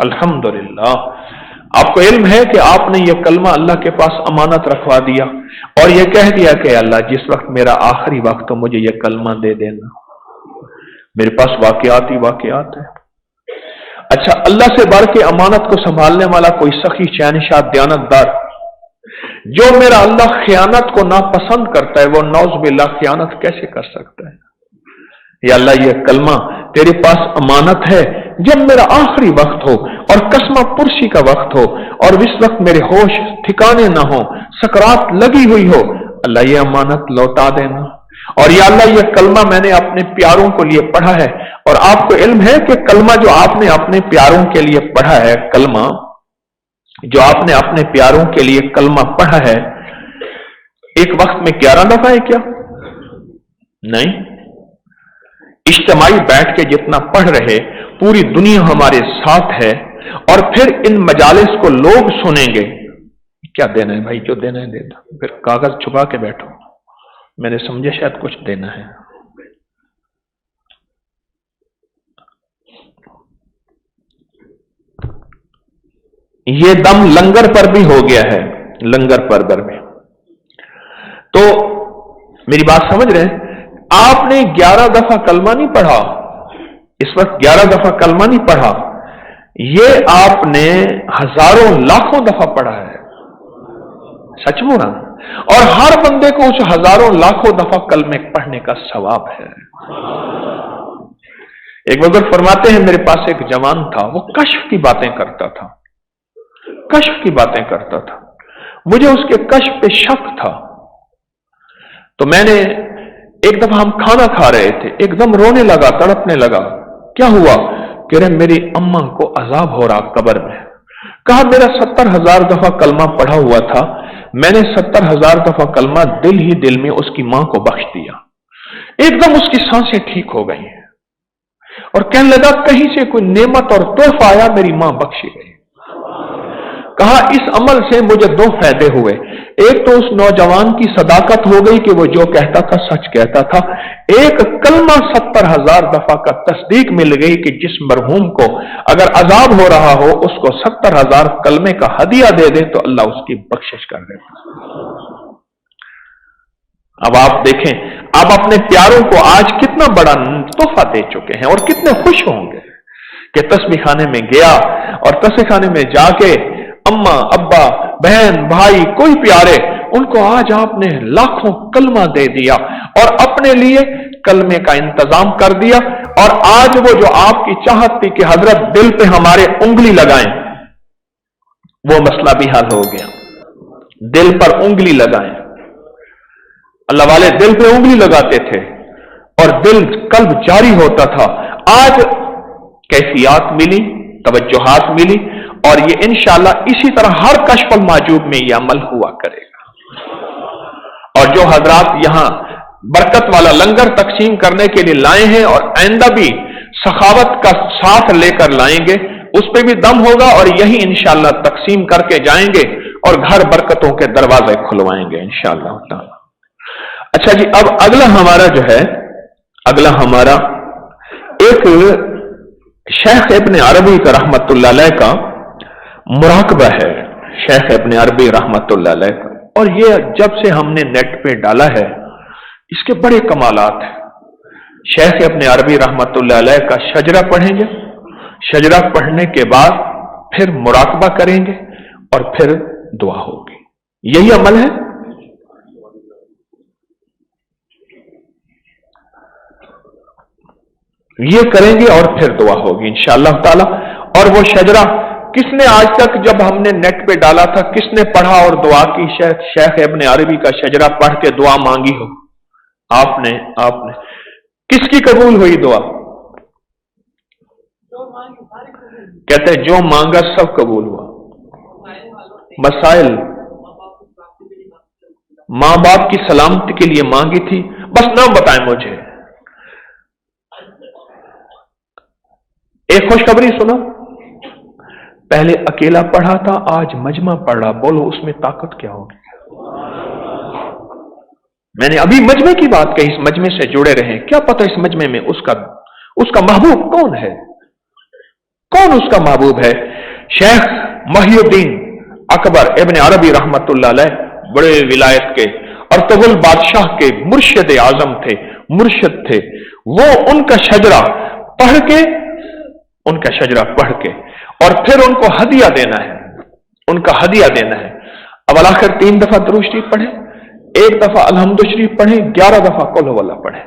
अल्हम्दुलिल्लाह, आपको इल्म है कि आपने ये कलमा अल्लाह के पास अमानत रखवा दिया और ये कह दिया कि अल्लाह जिस वक्त मेरा आखिरी वक्त हो मुझे ये कलमा दे देना। मेरे पास वाकयात ही वाकयात है। अच्छा, अल्लाह से बढ़ के अमानत को संभालने वाला कोई सखी, शहनशाह, दयानतदार, जो मेरा अल्लाह खयानत को नापसंद करता है, वो नौज बिल्लाह खयानत कैसे कर सकता है? या अल्लाह ये कलमा तेरे पास अमानत है, जब मेरा आखिरी वक्त हो और कसमा पुरसी का वक्त हो और इस वक्त मेरे होश ठिकाने ना हो, सकरात लगी हुई हो, अल्लाह ये अमानत लौटा देना। और या अल्लाह ये कलमा मैंने अपने प्यारों के लिए पढ़ा है, और आपको इल्म है कि कलमा जो आपने अपने प्यारों के लिए पढ़ा है, कलमा जो आपने अपने प्यारों के लिए कलमा पढ़ा है, एक वक्त में 11 दफा है क्या? नहीं, इज्तिमाई बैठ के जितना पढ़ रहे, पूरी दुनिया हमारे साथ है, और फिर इन मजालिस को लोग सुनेंगे। क्या देना है भाई? जो देना है दे दो, फिर कागज छुपा के बैठो, मैंने समझे शायद कुछ देना है। ये दम लंगर पर भी हो गया है, लंगर पर में। तो मेरी बात समझ रहे हैं? आपने 11 दफा कलमा नहीं पढ़ा, इस वक्त 11 दफा कलमा नहीं पढ़ा, ये आपने हजारों लाखों दफा पढ़ा है। सच बोल रहा हूं। और हर बंदे को उस हजारों लाखों दफा कलमे पढ़ने का सवाब है। एक बुजुर्ग फरमाते हैं, मेरे पास एक जवान था, वो कश्फ की बातें करता था, कश्फ की बातें करता था। मुझे उसके कश्फ पे शक था, तो मैंने एक दफा, हम खाना खा रहे थे, एकदम रोने लगा, तड़पने लगा। क्या हुआ? कह रहे मेरी अम्मा को अजाब हो रहा कब्र में। कहा मेरा 70,000 दफा कलमा पढ़ा हुआ था, मैंने 70,000 दफा कलमा दिल ही दिल में उसकी मां को बख्श दिया। एकदम उसकी सांसें ठीक हो गई और कहने लगा कहीं से कोई नेमत और तोहफा आया, मेरी मां बख्शी गई। कहा इस अमल से मुझे 2 फायदे हुए। एक तो उस नौजवान की सदाकत हो गई कि वो जो कहता था सच कहता था। एक कलमा 70,000 दफा का तस्दीक मिल गई कि जिस मरहूम को अगर अजाब हो रहा हो उसको 70,000 कलमे का हदिया दे दे तो अल्लाह उसकी बख्शिश कर देता। अब आप देखें, आप अपने प्यारों को आज कितना बड़ा तोहफा दे चुके हैं और कितने खुश होंगे कि तस्बीह खाने में गया और तस्बीह खाने में जाके अम्मा, अब्बा, बहन, भाई, कोई प्यारे, उनको आज आपने लाखों कलमा दे दिया और अपने लिए कलमे का इंतजाम कर दिया। और आज वो जो आपकी चाहत थी कि हजरत दिल पे हमारे उंगली लगाएं, वो मसला भी हल हो गया। दिल पर उंगली लगाएं। अल्लाह वाले दिल पे उंगली लगाते थे और दिल कल्ब जारी होता था। आज कैफियत मिली, तवज्जुहात मिली, और ये इंशाअल्लाह इसी तरह हर कश्फुल माजूब में ये अमल हुआ करेगा। और जो हजरात यहां बरकत वाला लंगर तकसीम करने के लिए लाए हैं और आइंदा भी सखावत का साथ लेकर लाएंगे, उस पर भी दम होगा और यही इंशाअल्लाह तकसीम करके जाएंगे اور گھر برکتوں کے دروازے کھلوائیں گے انشاءاللہ تعالی۔ اچھا جی، اب اگلا ہمارا ایک شیخ ابن عربی کا رحمت اللہ علیہ کا مراقبہ ہے، شیخ ابن عربی رحمت اللہ علیہ کا، اور یہ جب سے ہم نے نیٹ پہ ڈالا ہے اس کے بڑے کمالات ہیں۔ شیخ ابن عربی رحمت اللہ علیہ کا شجرہ پڑھیں گے، شجرہ پڑھنے کے بعد پھر مراقبہ کریں گے اور پھر دعا ہوگی۔ یہی عمل ہے۔ یہ کریں گے اور پھر دعا ہوگی انشاءاللہ تعالی۔ اور وہ شجرہ کس نے آج تک جب ہم نے نیٹ پہ ڈالا تھا کس نے پڑھا اور دعا کی؟ شیخ ابن عربی کا شجرہ پڑھ کے دعا مانگی ہو؟ آپ نے کس کی قبول ہوئی دعا؟ کہتے ہیں جو مانگا سب قبول ہوا۔ مسائل، ماں باپ کی سلامتی کے لیے مانگی تھی، بس نام بتائیں مجھے۔ ایک خوشخبری سنا، پہلے اکیلا پڑھا تھا آج مجمع پڑھ رہا، بولو اس میں طاقت کیا ہوگی؟ میں نے ابھی مجمع کی بات کہی، اس مجمع سے جڑے رہیں، کیا پتہ اس مجمع میں اس کا محبوب کون ہے، کون اس کا محبوب ہے؟ شیخ محی الدین اکبر ابن عربی رحمت اللہ علیہ بڑے ولایت کے اور تغل بادشاہ کے مرشد اعظم تھے، مرشد تھے وہ۔ ان کا شجرہ پڑھ کے اور پھر ان کو ہدیہ دینا ہے، ان کا ہدیہ دینا ہے۔ اب آخر 3 دفعہ درود شریف پڑھیں، 1 دفعہ الحمد شریف پڑھیں، 11 دفعہ قل ہو اللہ پڑھیں۔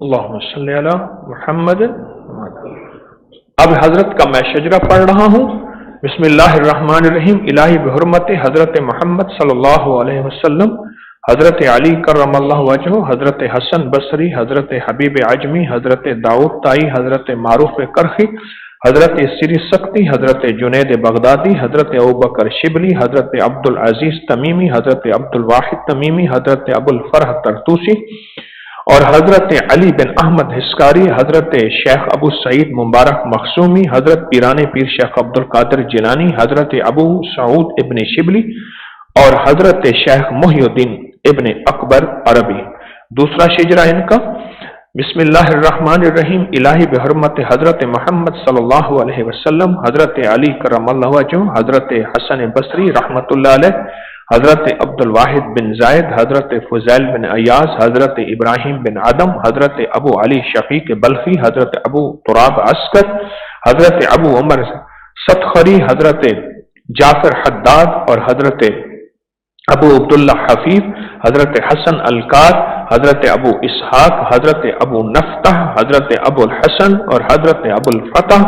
اللہم صلی علی محمد۔ اب حضرت کا میں شجرہ پڑھ رہا ہوں، बिस्मिल्लाहिर्रहमानिर्रहीम। इलाही बहरमत हजरत मोहम्मद सल्लल्लाहु अलैहि वसल्लम, हजरत अली करमल्लाहु वजहु, हजरत हसन बसरी, हजरत हबीब आजमी, हजरत दाऊद ताई, हजरत मारूफ करखी, हजरत सिरी सख्ती, हजरत जुनैद बगदादी, हजरत अबू बकर शिबली, हजरत अब्दुल अजीज तमीमी, हजरत अब्दुल वाहिद तमीमी, हजरत अबुल फरह तरतूसी और हजरत अली बिन अहमद हिस्कारी, हजरत शेख अबू सईद मुबारक मखसूमी, हजरत पीराने पीर शेख अब्दुल कादिर जिलानी, हजरत अबू सऊद इब्न शिबली और हजरत शेख मोहिउद्दीन इब्न अकबर अरबी। दूसरा शिजरा इनका, बिस्मिल्लाहिर्रहमानिर्रहीम। इलाही बहरमत हजरत मोहम्मद सल्लल्लाहु अलैहि वसल्लम, हजरत अली करमल्लाहु वजहु, हजरत हसन बसरी रहमतुल्लाह अलैह, हजरत अब्दुल वाहिद बिन जायद, हजरत फुजैल बिन अयाज, हजरत इब्राहिम बिन आदम, हजरत अबू अली शफीक बल्खी, हजरत अबू तुराब अस्कर, हजरत अबू उमर सतखरी, हजरत जाफर हद्दाद और हजरत अबू अब्दुल्ला हफीफ, हजरत हसन अलकार, हजरत अबू इसहाक, हजरत अबू नफ्तह, हजरत अबुल हसन और हजरत अबुल फतह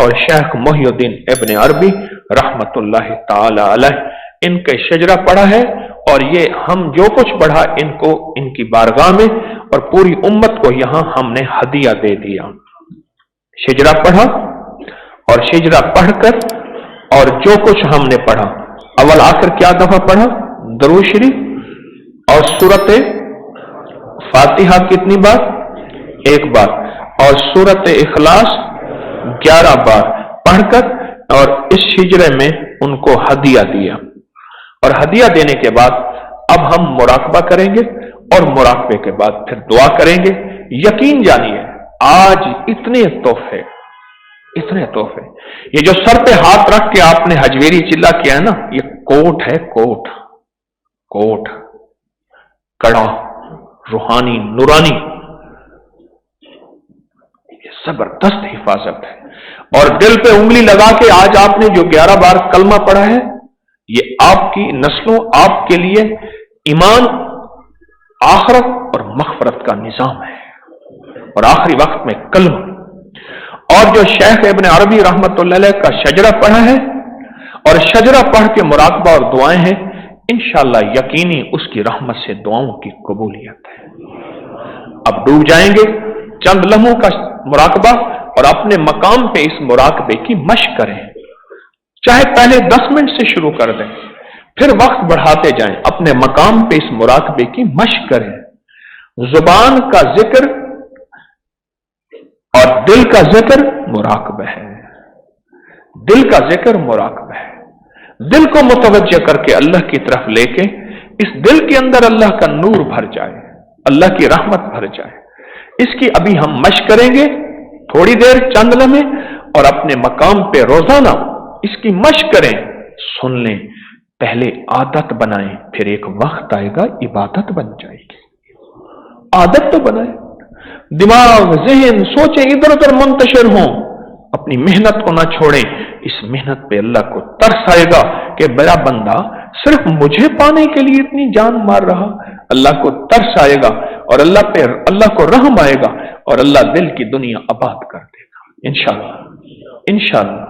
और शेख मोहिउद्दीन इब्न अरबी रहमतुल्लाह ताला अलैह। इनके शजरा पढ़ा है और ये हम जो कुछ पढ़ा इनको इनकी बारगाह में और पूरी उम्मत को यहां हमने हदिया दे दिया। शिजरा पढ़ा और शिजरा पढ़कर और जो कुछ हमने पढ़ा, अव्वल आखिर क्या दफा पढ़ा? दरूद शरीफ और सूरत फातिहा कितनी बार? एक बार। और सूरत इखलास 11 बार पढ़कर और इस शिजरे में उनको हदिया दिया। और हदिया देने के बाद अब हम मुराकबा करेंगे और मुराकबे के बाद फिर दुआ करेंगे। यकीन जानिए आज इतने तोहफे, इतने तोहफे, ये जो सर पे हाथ रख के आपने हजवेरी चिल्ला किया है ना, ये कोट है, कोट, कोट, कड़ा, रूहानी, नूरानी, ये जबरदस्त हिफाजत है। और दिल पे उंगली लगा के आज आपने जो 11 बार कलमा पढ़ा है, ये आपकी नस्लों, आपके लिए ईमान, आखरत और मगफरत का निजाम है। और आखिरी वक्त में कलमा और जो शेख इब्न अरबी रहमतुल्लाह अलैह का शजरा पढ़ा है और शजरा पढ़ के मुराकबा और दुआएं हैं, इंशाअल्लाह यकीनी उसकी रहमत से दुआओं की कबूलियत है। अब डूब जाएंगे, चंद लम्हों का मुराकबा और अपने मकाम पे इस मुराकबे की मशक करें। चाहे पहले 10 मिनट से शुरू कर दें, फिर वक्त बढ़ाते जाएं, अपने मकाम पे इस मुराकबे की मशक करें। जुबान का जिक्र और दिल का जिक्र मुराकबा है, दिल का जिक्र मुराकबा है। दिल को मुतवज्जह करके अल्लाह की तरफ लेके इस दिल के अंदर अल्लाह का नूर भर जाए, अल्लाह की रहमत भर जाए। इसकी अभी हम मशक करेंगे थोड़ी देर, चंद लम्हे, और अपने मकाम पे रोजाना इसकी मशक करें, सुन लें, पहले आदत बनाएं, फिर एक वक्त आएगा इबादत बन जाएगी। आदत तो बनाए, दिमाग, जहन, सोचें इधर उधर मुंतशिर हों, अपनी मेहनत को ना छोड़ें। इस मेहनत पे अल्लाह को तरस आएगा कि मेरा बंदा सिर्फ मुझे पाने के लिए इतनी जान मार रहा। अल्लाह को तरस आएगा और अल्लाह को रहम आएगा और अल्लाह दिल की दुनिया आबाद कर देगा इंशाअल्लाह, इंशाअल्लाह,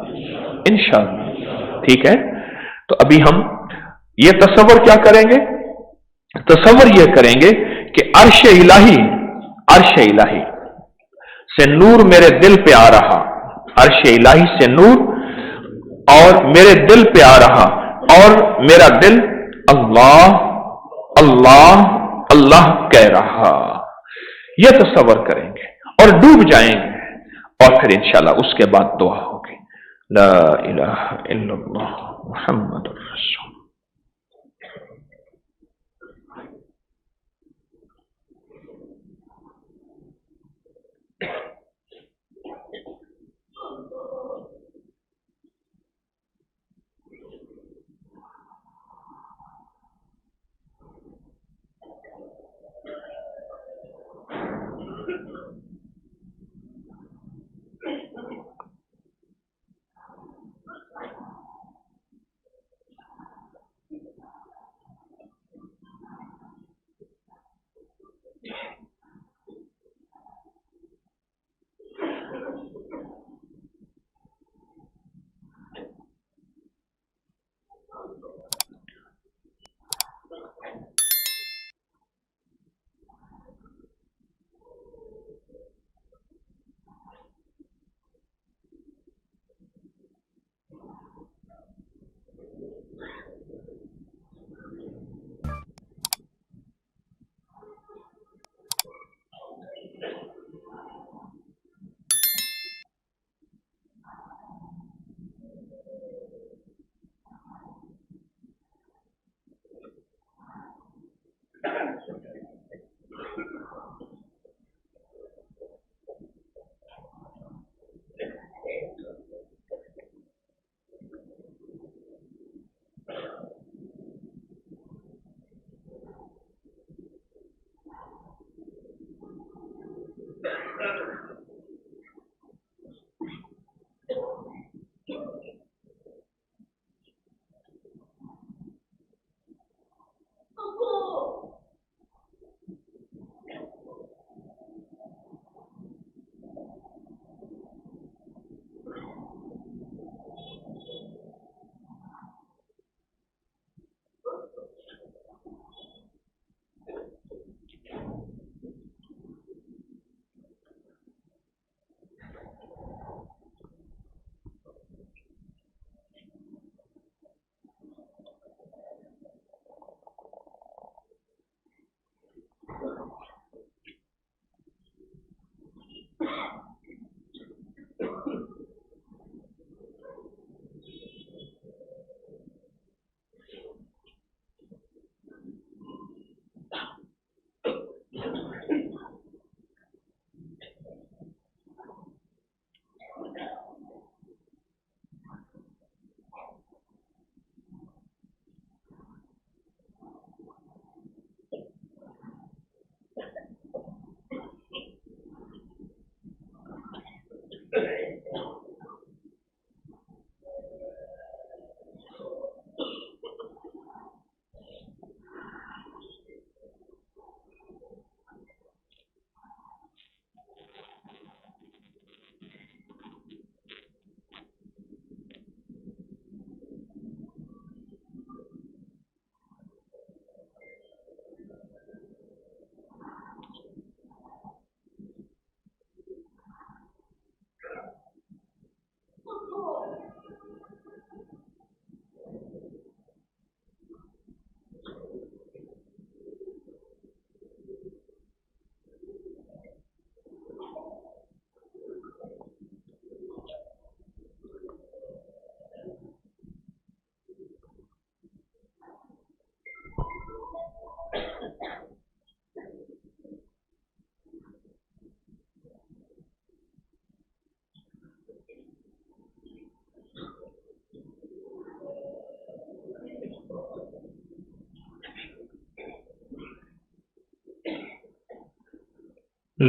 इंशाअल्लाह। ठीक है, तो अभी हम ये तसव्वुर क्या करेंगे? तसव्वुर ये करेंगे कि अर्श इलाही, अर्श इलाही से नूर मेरे दिल पे आ रहा, अर्श इलाही से नूर और मेरे दिल पे आ रहा और मेरा दिल अल्लाह अल्लाह अल्लाह कह रहा। यह तसव्वुर करेंगे और डूब जाएंगे और फिर इंशाअल्लाह उसके बाद दुआ होगी, ला इलाहा इल्लल्लाह मुहम्मदुर रसूल।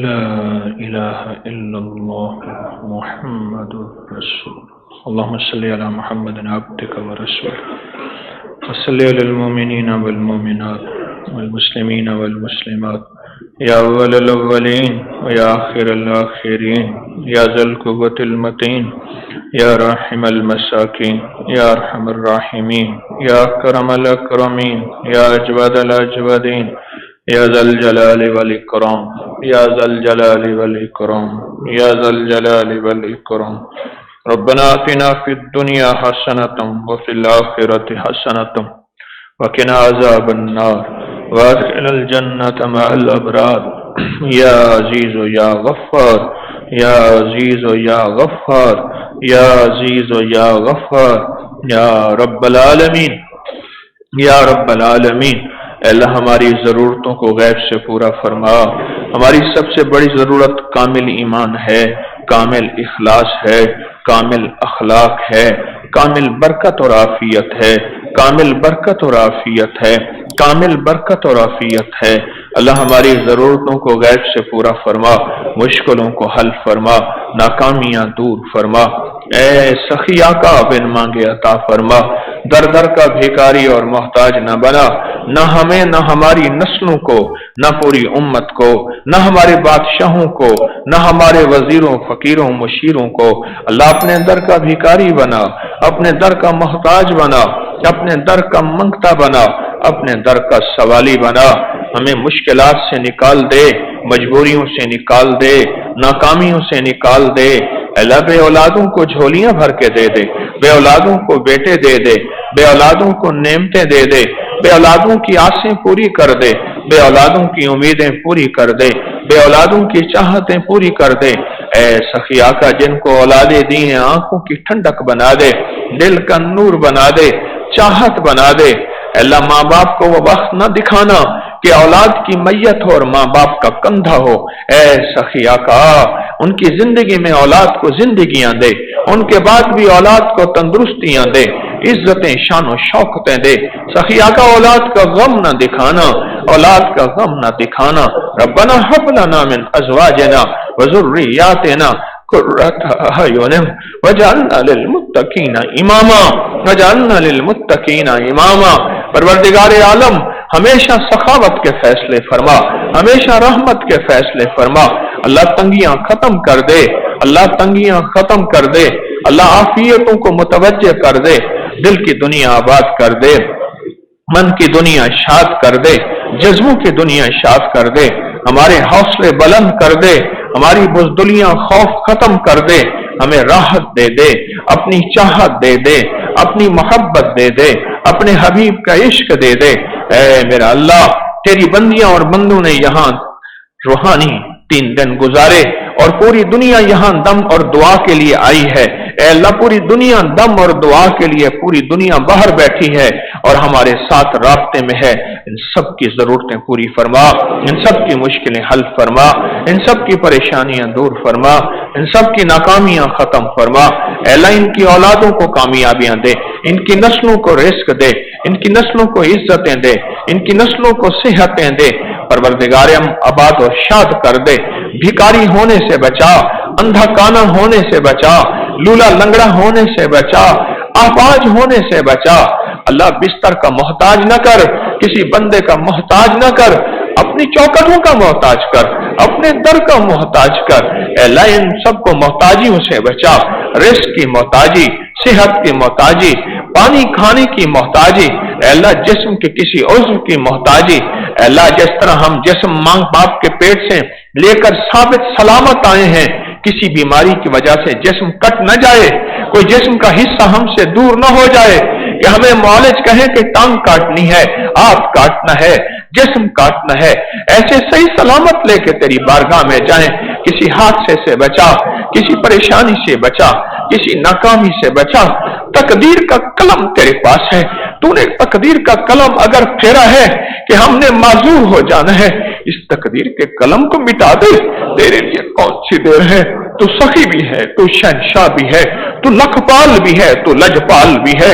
لا إله إلا الله محمد رسول الله. اللهم صل على محمد عبدك ورسولك وصل على المؤمنين والمؤمنات والمسلمين والمسلمات يا أول الأولين ويا آخر الآخرين يا ذا القوة المتين يا راحم المساكين يا أرحم الراحمين يا أكرم الأكرمين يا أجود الأجودين يا ذا الجلال والإكرام يا ذا الجلال والإكرام يا ذا الجلال والإكرام. ربنا آتنا في الدنيا حسنة وفي الآخرة حسنة وقنا عذاب النار وادخلنا الجنة مع الأبرار يا عزيز يا غفار يا عزيز يا غفار يا عزيز يا غفار يا رب العالمین یا رب العالمین. اللہ ہماری ضرورتوں کو غیب سے پورا فرما. ہماری سب سے بڑی ضرورت کامل ایمان ہے، کامل اخلاص ہے، کامل اخلاق ہے، کامل برکت اور عافیت ہے، کامل برکت اور عافیت ہے، کامل برکت اور عافیت ہے. اللہ ہماری ضرورتوں کو غیب سے پورا فرما، مشکلوں کو حل فرما، ناکامیاں دور فرما. اے سخی آقا بن مانگے عطا فرما. در در کا بھیکاری اور محتاج نہ بنا، نہ ہمیں نہ ہماری نسلوں کو، نہ پوری امت کو، نہ ہمارے بادشاہوں کو، نہ ہمارے وزیروں فقیروں مشیروں کو. اللہ اپنے در کا بھیکاری بنا، اپنے در کا محتاج بنا، اپنے در کا منگتا بنا، اپنے در کا سوالی بنا. ہمیں مشکلات سے نکال دے، مجبوریوں سے نکال دے، ناکامیوں سے نکال دے. اللہ بے اولادوں کو جھولیاں بھر کے دے دے، بے اولادوں کو بیٹے دے دے، بے اولادوں کو نعمتیں دے دے، بے اولادوں کی آسیں پوری کر دے، بے اولادوں کی امیدیں پوری کر دے، بے اولادوں کی چاہتیں پوری کر دے. اے سخی آقا جن کو اولادیں دی ہیں آنکھوں کی ٹھنڈک بنا دے، دل کا نور بنا دے، چاہت بنا دے. اللہ ماں باپ کو وہ وقت نہ دکھانا کہ اولاد کی میت ہو اور ماں باپ کا کندھا ہو. اے سخی آقا ان کی زندگی میں اولاد کو زندگیاں دے، ان کے بعد بھی اولاد کو تندرستیاں دے، عزتیں شان و شوکتیں دے. سخی آقا اولاد کا غم نہ دکھانا، اولاد کا غم نہ دکھانا. ربنا ہب لنا من ازواجنا وذریاتنا قرۃ اعین وجعلنا للمتقین اماما وجعلنا للمتقین اماما. پروردگار عالم ہمیشہ سخاوت کے فیصلے فرما، ہمیشہ رحمت کے فیصلے فرما. اللہ تنگیاں ختم کر دے، اللہ تنگیاں ختم کر دے، اللہ عافیتوں کو متوجہ کر دے. دل کی دنیا آباد کر دے، من کی دنیا شاد کر دے، جذبوں کی دنیا شاد کر دے. ہمارے حوصلے بلند کر دے، ہماری بزدلیاں خوف ختم کر دے. ہمیں راحت دے دے، اپنی چاہت دے دے، اپنی محبت دے دے، اپنے حبیب کا عشق دے دے. اے میرا اللہ تیری بندیاں اور بندوں نے یہاں روحانی 3 دن گزارے اور پوری دنیا یہاں دم اور دعا کے لیے آئی ہے. اے اللہ پوری دنیا دم اور دعا کے لیے پوری دنیا باہر بیٹھی ہے اور ہمارے ساتھ رابطے میں ہے. ان سب کی ضرورتیں پوری فرما، ان سب کی مشکلیں حل فرما، ان سب کی پریشانیاں دور فرما، ان سب کی ناکامیاں ختم فرما. اے اللہ ان کی اولادوں کو کامیابیاں دے، ان کی نسلوں کو رزق دے، ان کی نسلوں کو عزتیں دے، ان کی نسلوں کو صحتیں دے. پروردگار آباد و شاد کر دے. بھیکاری ہونے سے بچا، اندھا کانا ہونے سے بچا، لولا لنگڑا ہونے سے بچا، آپاج ہونے سے بچا. اللہ بستر کا محتاج نہ کر، کسی بندے کا محتاج نہ کر، اپنی چوکٹوں کا محتاج کر، اپنے در کا محتاج کر. اے اللہ ان سب کو محتاجیوں سے بچا. رزق کی محتاجی، صحت کی محتاجی، پانی کھانے کی محتاجی. اے اللہ جسم کے کسی عضو کی محتاجی. اے اللہ جس طرح ہم جسم ماں باپ کے پیٹ سے لے کر ثابت سلامت آئے ہیں، کسی بیماری کی وجہ سے جسم کٹ نہ جائے، کوئی جسم کا حصہ ہم سے دور نہ ہو جائے کہ ہمیں معالج کہیں کہ ٹانگ کاٹنی ہے، ہاتھ کاٹنا ہے، جسم کاٹنا ہے. ایسے صحیح سلامت لے کے تیری بارگاہ میں جائیں. کسی حادثے سے بچا، کسی پریشانی سے بچا، کسی ناکامی سے بچا. تقدیر کا قلم تیرے پاس ہے، تو نے تقدیر کا قلم اگر پھیرا ہے کہ ہم نے معذور ہو جانا ہے، اس تقدیر کے قلم کو مٹا دے. تیرے لیے کون سی دیر ہے؟ تو سخی بھی ہے، تو شہنشاہ بھی ہے، تو لکھپال بھی ہے، تو لجپال بھی ہے،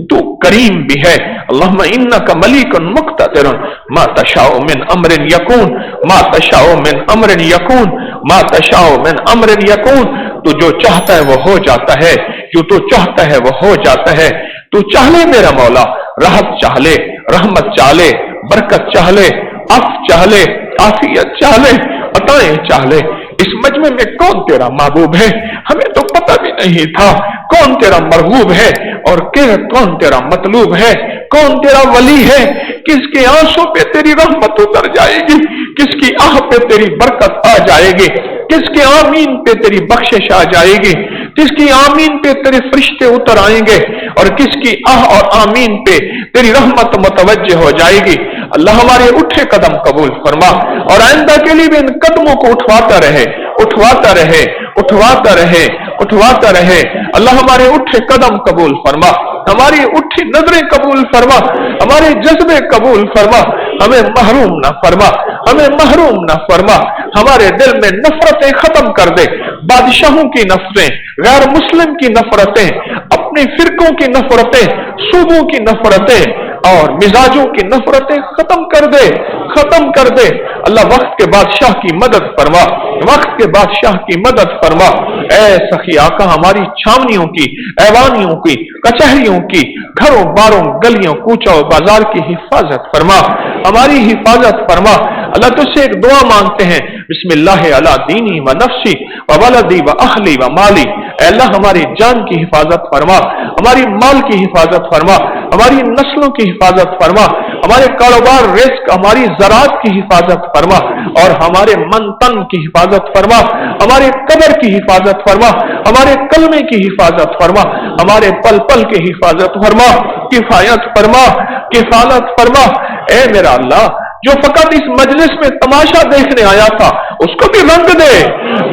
تو करीम भी है। अल्लाहुम्मा इन्नका मलिकुन मुक़्तदिरुन मा तशाउ मिन अम्रिन यकून मा तशाउ मिन अम्रिन यकून मा तशाउ मिन अम्रिन यकून। तू जो चाहता है वो हो जाता है, जो तू चाहता है वो हो जाता है। तू चाह ले मेरा मौला, राहत चाह ले, रहमत चाह ले, बरकत चाह ले, अफ चाह ले, आफियत चाह ले, अताएं चाह ले। इस मजमे में कौन तेरा महबूब है हमें तो पता भी नहीं था, कौन तेरा मरहूब है और कौन तेरा मतलूब है, कौन तेरा वली है, किसके आंसू पे तेरी रहमत उतर जाएगी, किसकी आह पे तेरी बरकत आ जाएगी, किसके आमीन पे तेरी बख्शिश आ जाएगी, किसकी आमीन पे तेरे फरिश्ते उतर आएंगे और किसकी आह और आमीन पे तेरी रहमत मुतवज्जे हो जाएगी। अल्लाह हमारे उठे कदम कबूल फरमा और आइंदा के लिए भी इन कदमों को उठवाता रहे, उठवाता रहे, उठवाता रहे, उठवाता रहे। अल्लाह हमारे उठे कदम कबूल फरमा, हमारी उठी नजरें कबूल फरमा, हमारे जज्बे कबूल फरमा, हमें महरूम ना फरमा, हमें महरूम ना फरमा। हमारे दिल में नफरतें खत्म कर दे, बादशाहों की नफरतें, गैर मुस्लिम की नफरतें, अपने फिरकों की नफरतें, सूबों की नफरतें और मिजाजों की नफरतें खत्म कर दे, खत्म कर दे। अल्लाह वक्त के बादशाह की मदद फरमा, वक्त के बादशाह की मदद फरमा। ऐ सखी आका हमारी छावनियों की, ऐवानियों की, कचहरियों की, घरों बारों गलियों कूचों बाजार की हिफाजत फरमा, हमारी हिफाजत फरमा। अल्लाह तुझसे एक दुआ मांगते हैं, बिस्मिल्लाह अला दीनी व नफ्सी व वलदी व अहली व माली। अल्लाह हमारी जान की हिफाजत फरमा, हमारी माल की हिफाजत फरमा, हमारी नस्लों की हिफाजत फरमा, हमारे कारोबार रिस्क हमारी ज़रात की हिफाजत फरमा और हमारे मन तन की हिफाजत फरमा, हमारे कब्र की हिफाजत फरमा, हमारे कलमे की हिफाजत फरमा, हमारे पल पल की हिफाजत फरमा, किफायत फरमा, किफालत फरमा। ए मेरा अल्लाह जो फकत इस मजलिस में तमाशा देखने आया था उसको भी रंग दे,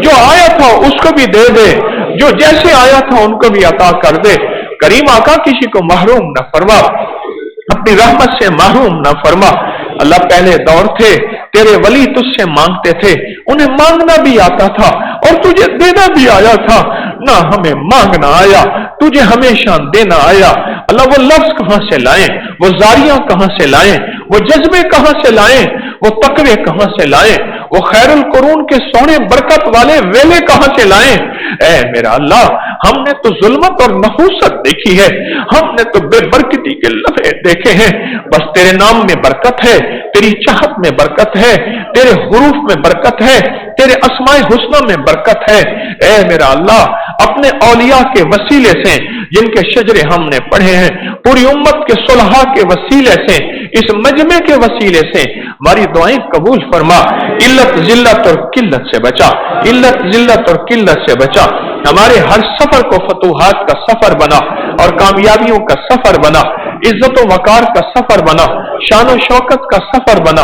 जो आया था उसको भी दे दे, जो जैसे आया था उनको भी अता कर दे। करीम आका किसी को महरूम न फरमा, अपनी रहमत से महरूम न फरमा। अल्लाह पहले दौर थे तेरे वली तुझसे मांगते थे, उन्हें मांगना भी आता था और तुझे देना भी आया था, ना हमें मांगना आया, तुझे हमेशा देना आया। अल्लाह वो लफ्ज कहां से लाएं, वो जारियां कहां से लाएं, वो जज्बे कहां से लाएं, वो तकवे कहां से लाएं, वो खैरुल कुरून के सोने बरकत वाले वेले कहां से लाएं। ऐ मेरा अल्लाह हमने तो जुल्मत और नहूसत देखी है, हमने तो बेबरकती के लम्हे देखे हैं। बस तेरे नाम में बरकत है, तेरी चाहत में बरकत है, तेरे हुरूफ में बरकत है, तेरे अस्माए हुस्ना में बरकत है। ऐ मेरा अल्लाह अपने औलिया के वसीले से जिनके शजरे हमने पढ़े हैं, पूरी उम्मत के सुलहा के वसीले से, इस मजमे के वसीले से हमारी दुआएं कबूल फरमा। इल्लत जिल्लत और किल्लत से बचा, इल्लत जिल्लत और किल्लत से बचा। हमारे हर सफर को फतूहात का सफर बना और कामयाबियों का सफर बना, इज्जत व वकार का सफर बना, शान व शौकत का सफर बना,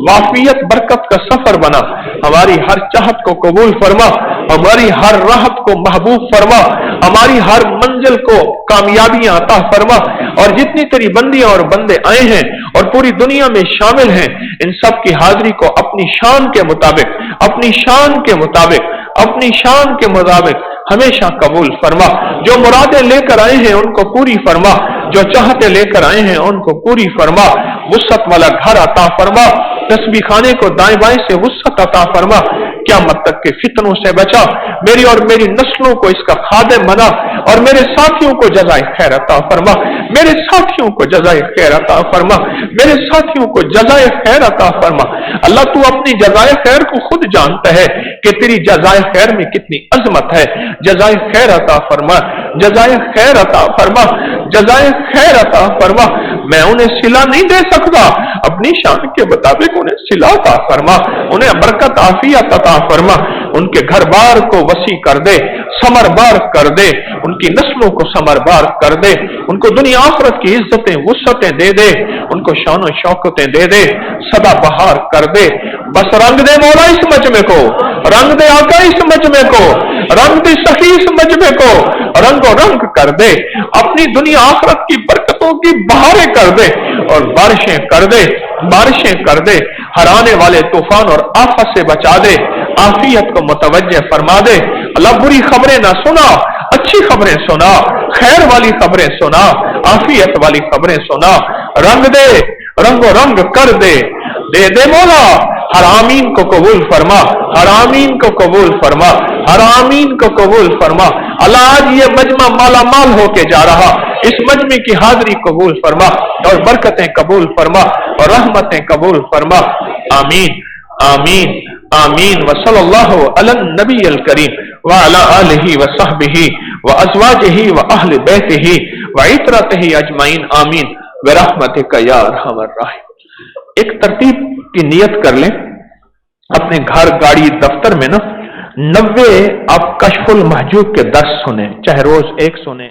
वाफियत बरकत का सफर बना। हमारी हर चाहत को कबूल फरमा, हमारी हर राहत को महबूब फरमा, हमारी हर मंजिल को कामयाबियां अता फरमा। और जितनी तेरी बंदियां और बंदे आए हैं और पूरी दुनिया में शामिल हैं, इन सब की हाजिरी को अपनी शान के मुताबिक, अपनी शान के मुताबिक, अपनी शान के मुताबिक हमेशा कबूल फरमा। जो मुरादें लेकर आए हैं उनको पूरी फरमा, जो चाहते लेकर आए हैं उनको पूरी फरमा। वुसअत वाला घर अता फरमा, तस्बीह खाने को दाएं बाएं से वुसअत अता फरमा। क़यामत तक के फितनों से बचा, मेरी और मेरी नस्लों को इसका खादिम बना और मेरे साथियों को जज़ाए खैर अता फरमा, मेरे साथियों को जज़ाए खैर अता फरमा, मेरे साथियों को जज़ाए खैर अता फरमा। अल्लाह तू अपनी जज़ाए खैर को खुद जानता है कि तेरी जज़ाए खैर में कितनी अजमत है। जज़ाए खैर अता फरमा, जज़ाए खैर अता फरमा, जज़ाए खैर अता फरमा। मैं उन्हें सिला नहीं दे सकता, अपनी शान के मुताबिक उन्हें सिला अता फरमा, उन्हें बरकत आफियत अता फरमा। उनके घर बार को वसी कर दे, समरबार कर दे, उनकी नस्लों को समरबार कर दे, उनको दुनिया आखिरत की इज्जतें वुसअतें दे दे, उनको शान और शौकतें दे दे, सदा बहार कर दे। बस रंग दे मौला इस मजमे को, रंग दे आका इस मजमे को, रंग दे सही इस मजमे को, रंगो रंग कर दे, अपनी दुनिया आखिरत की बरकतों की बहारें कर दे और बारिशें कर दे, बारिशें कर दे। हर आने वाले तूफान और आफत से बचा दे, आफियत को मुतवज्जे फरमा दे। अल्लाह बुरी खबरें ना सुना, अच्छी खबरें सुना, खैर वाली खबरें सुना, आफियत वाली खबरें सुना। रंग दे, रंगो रंग कर दे, दे दे मौला। हर आमीन को कबूल फरमा, हर आमीन को कबूल फरमा, हर आमीन को कबूल फरमा। अल्लाह आज ये मजमा माला माल होके जा रहा, इस मजमे की हाजिरी कबूल फरमा और बरकतें कबूल फरमा और रहमतें कबूल फरमा। आमीन आमीन आमीन। वसल्लल्लाहु अला नबी अल करीम व अला आलिहि व सहबिहि व अज़वाजिहि व अहले बैतिहि व इतरतिहि अजमाइन। आमीन बिरहमतिका या अरहमर राहिम। एक तरतीब की नियत कर लें, अपने घर, गाड़ी, दफ्तर में ना 90 आप कशफुल महजूब के 10 सुने, चाहे रोज एक सुने।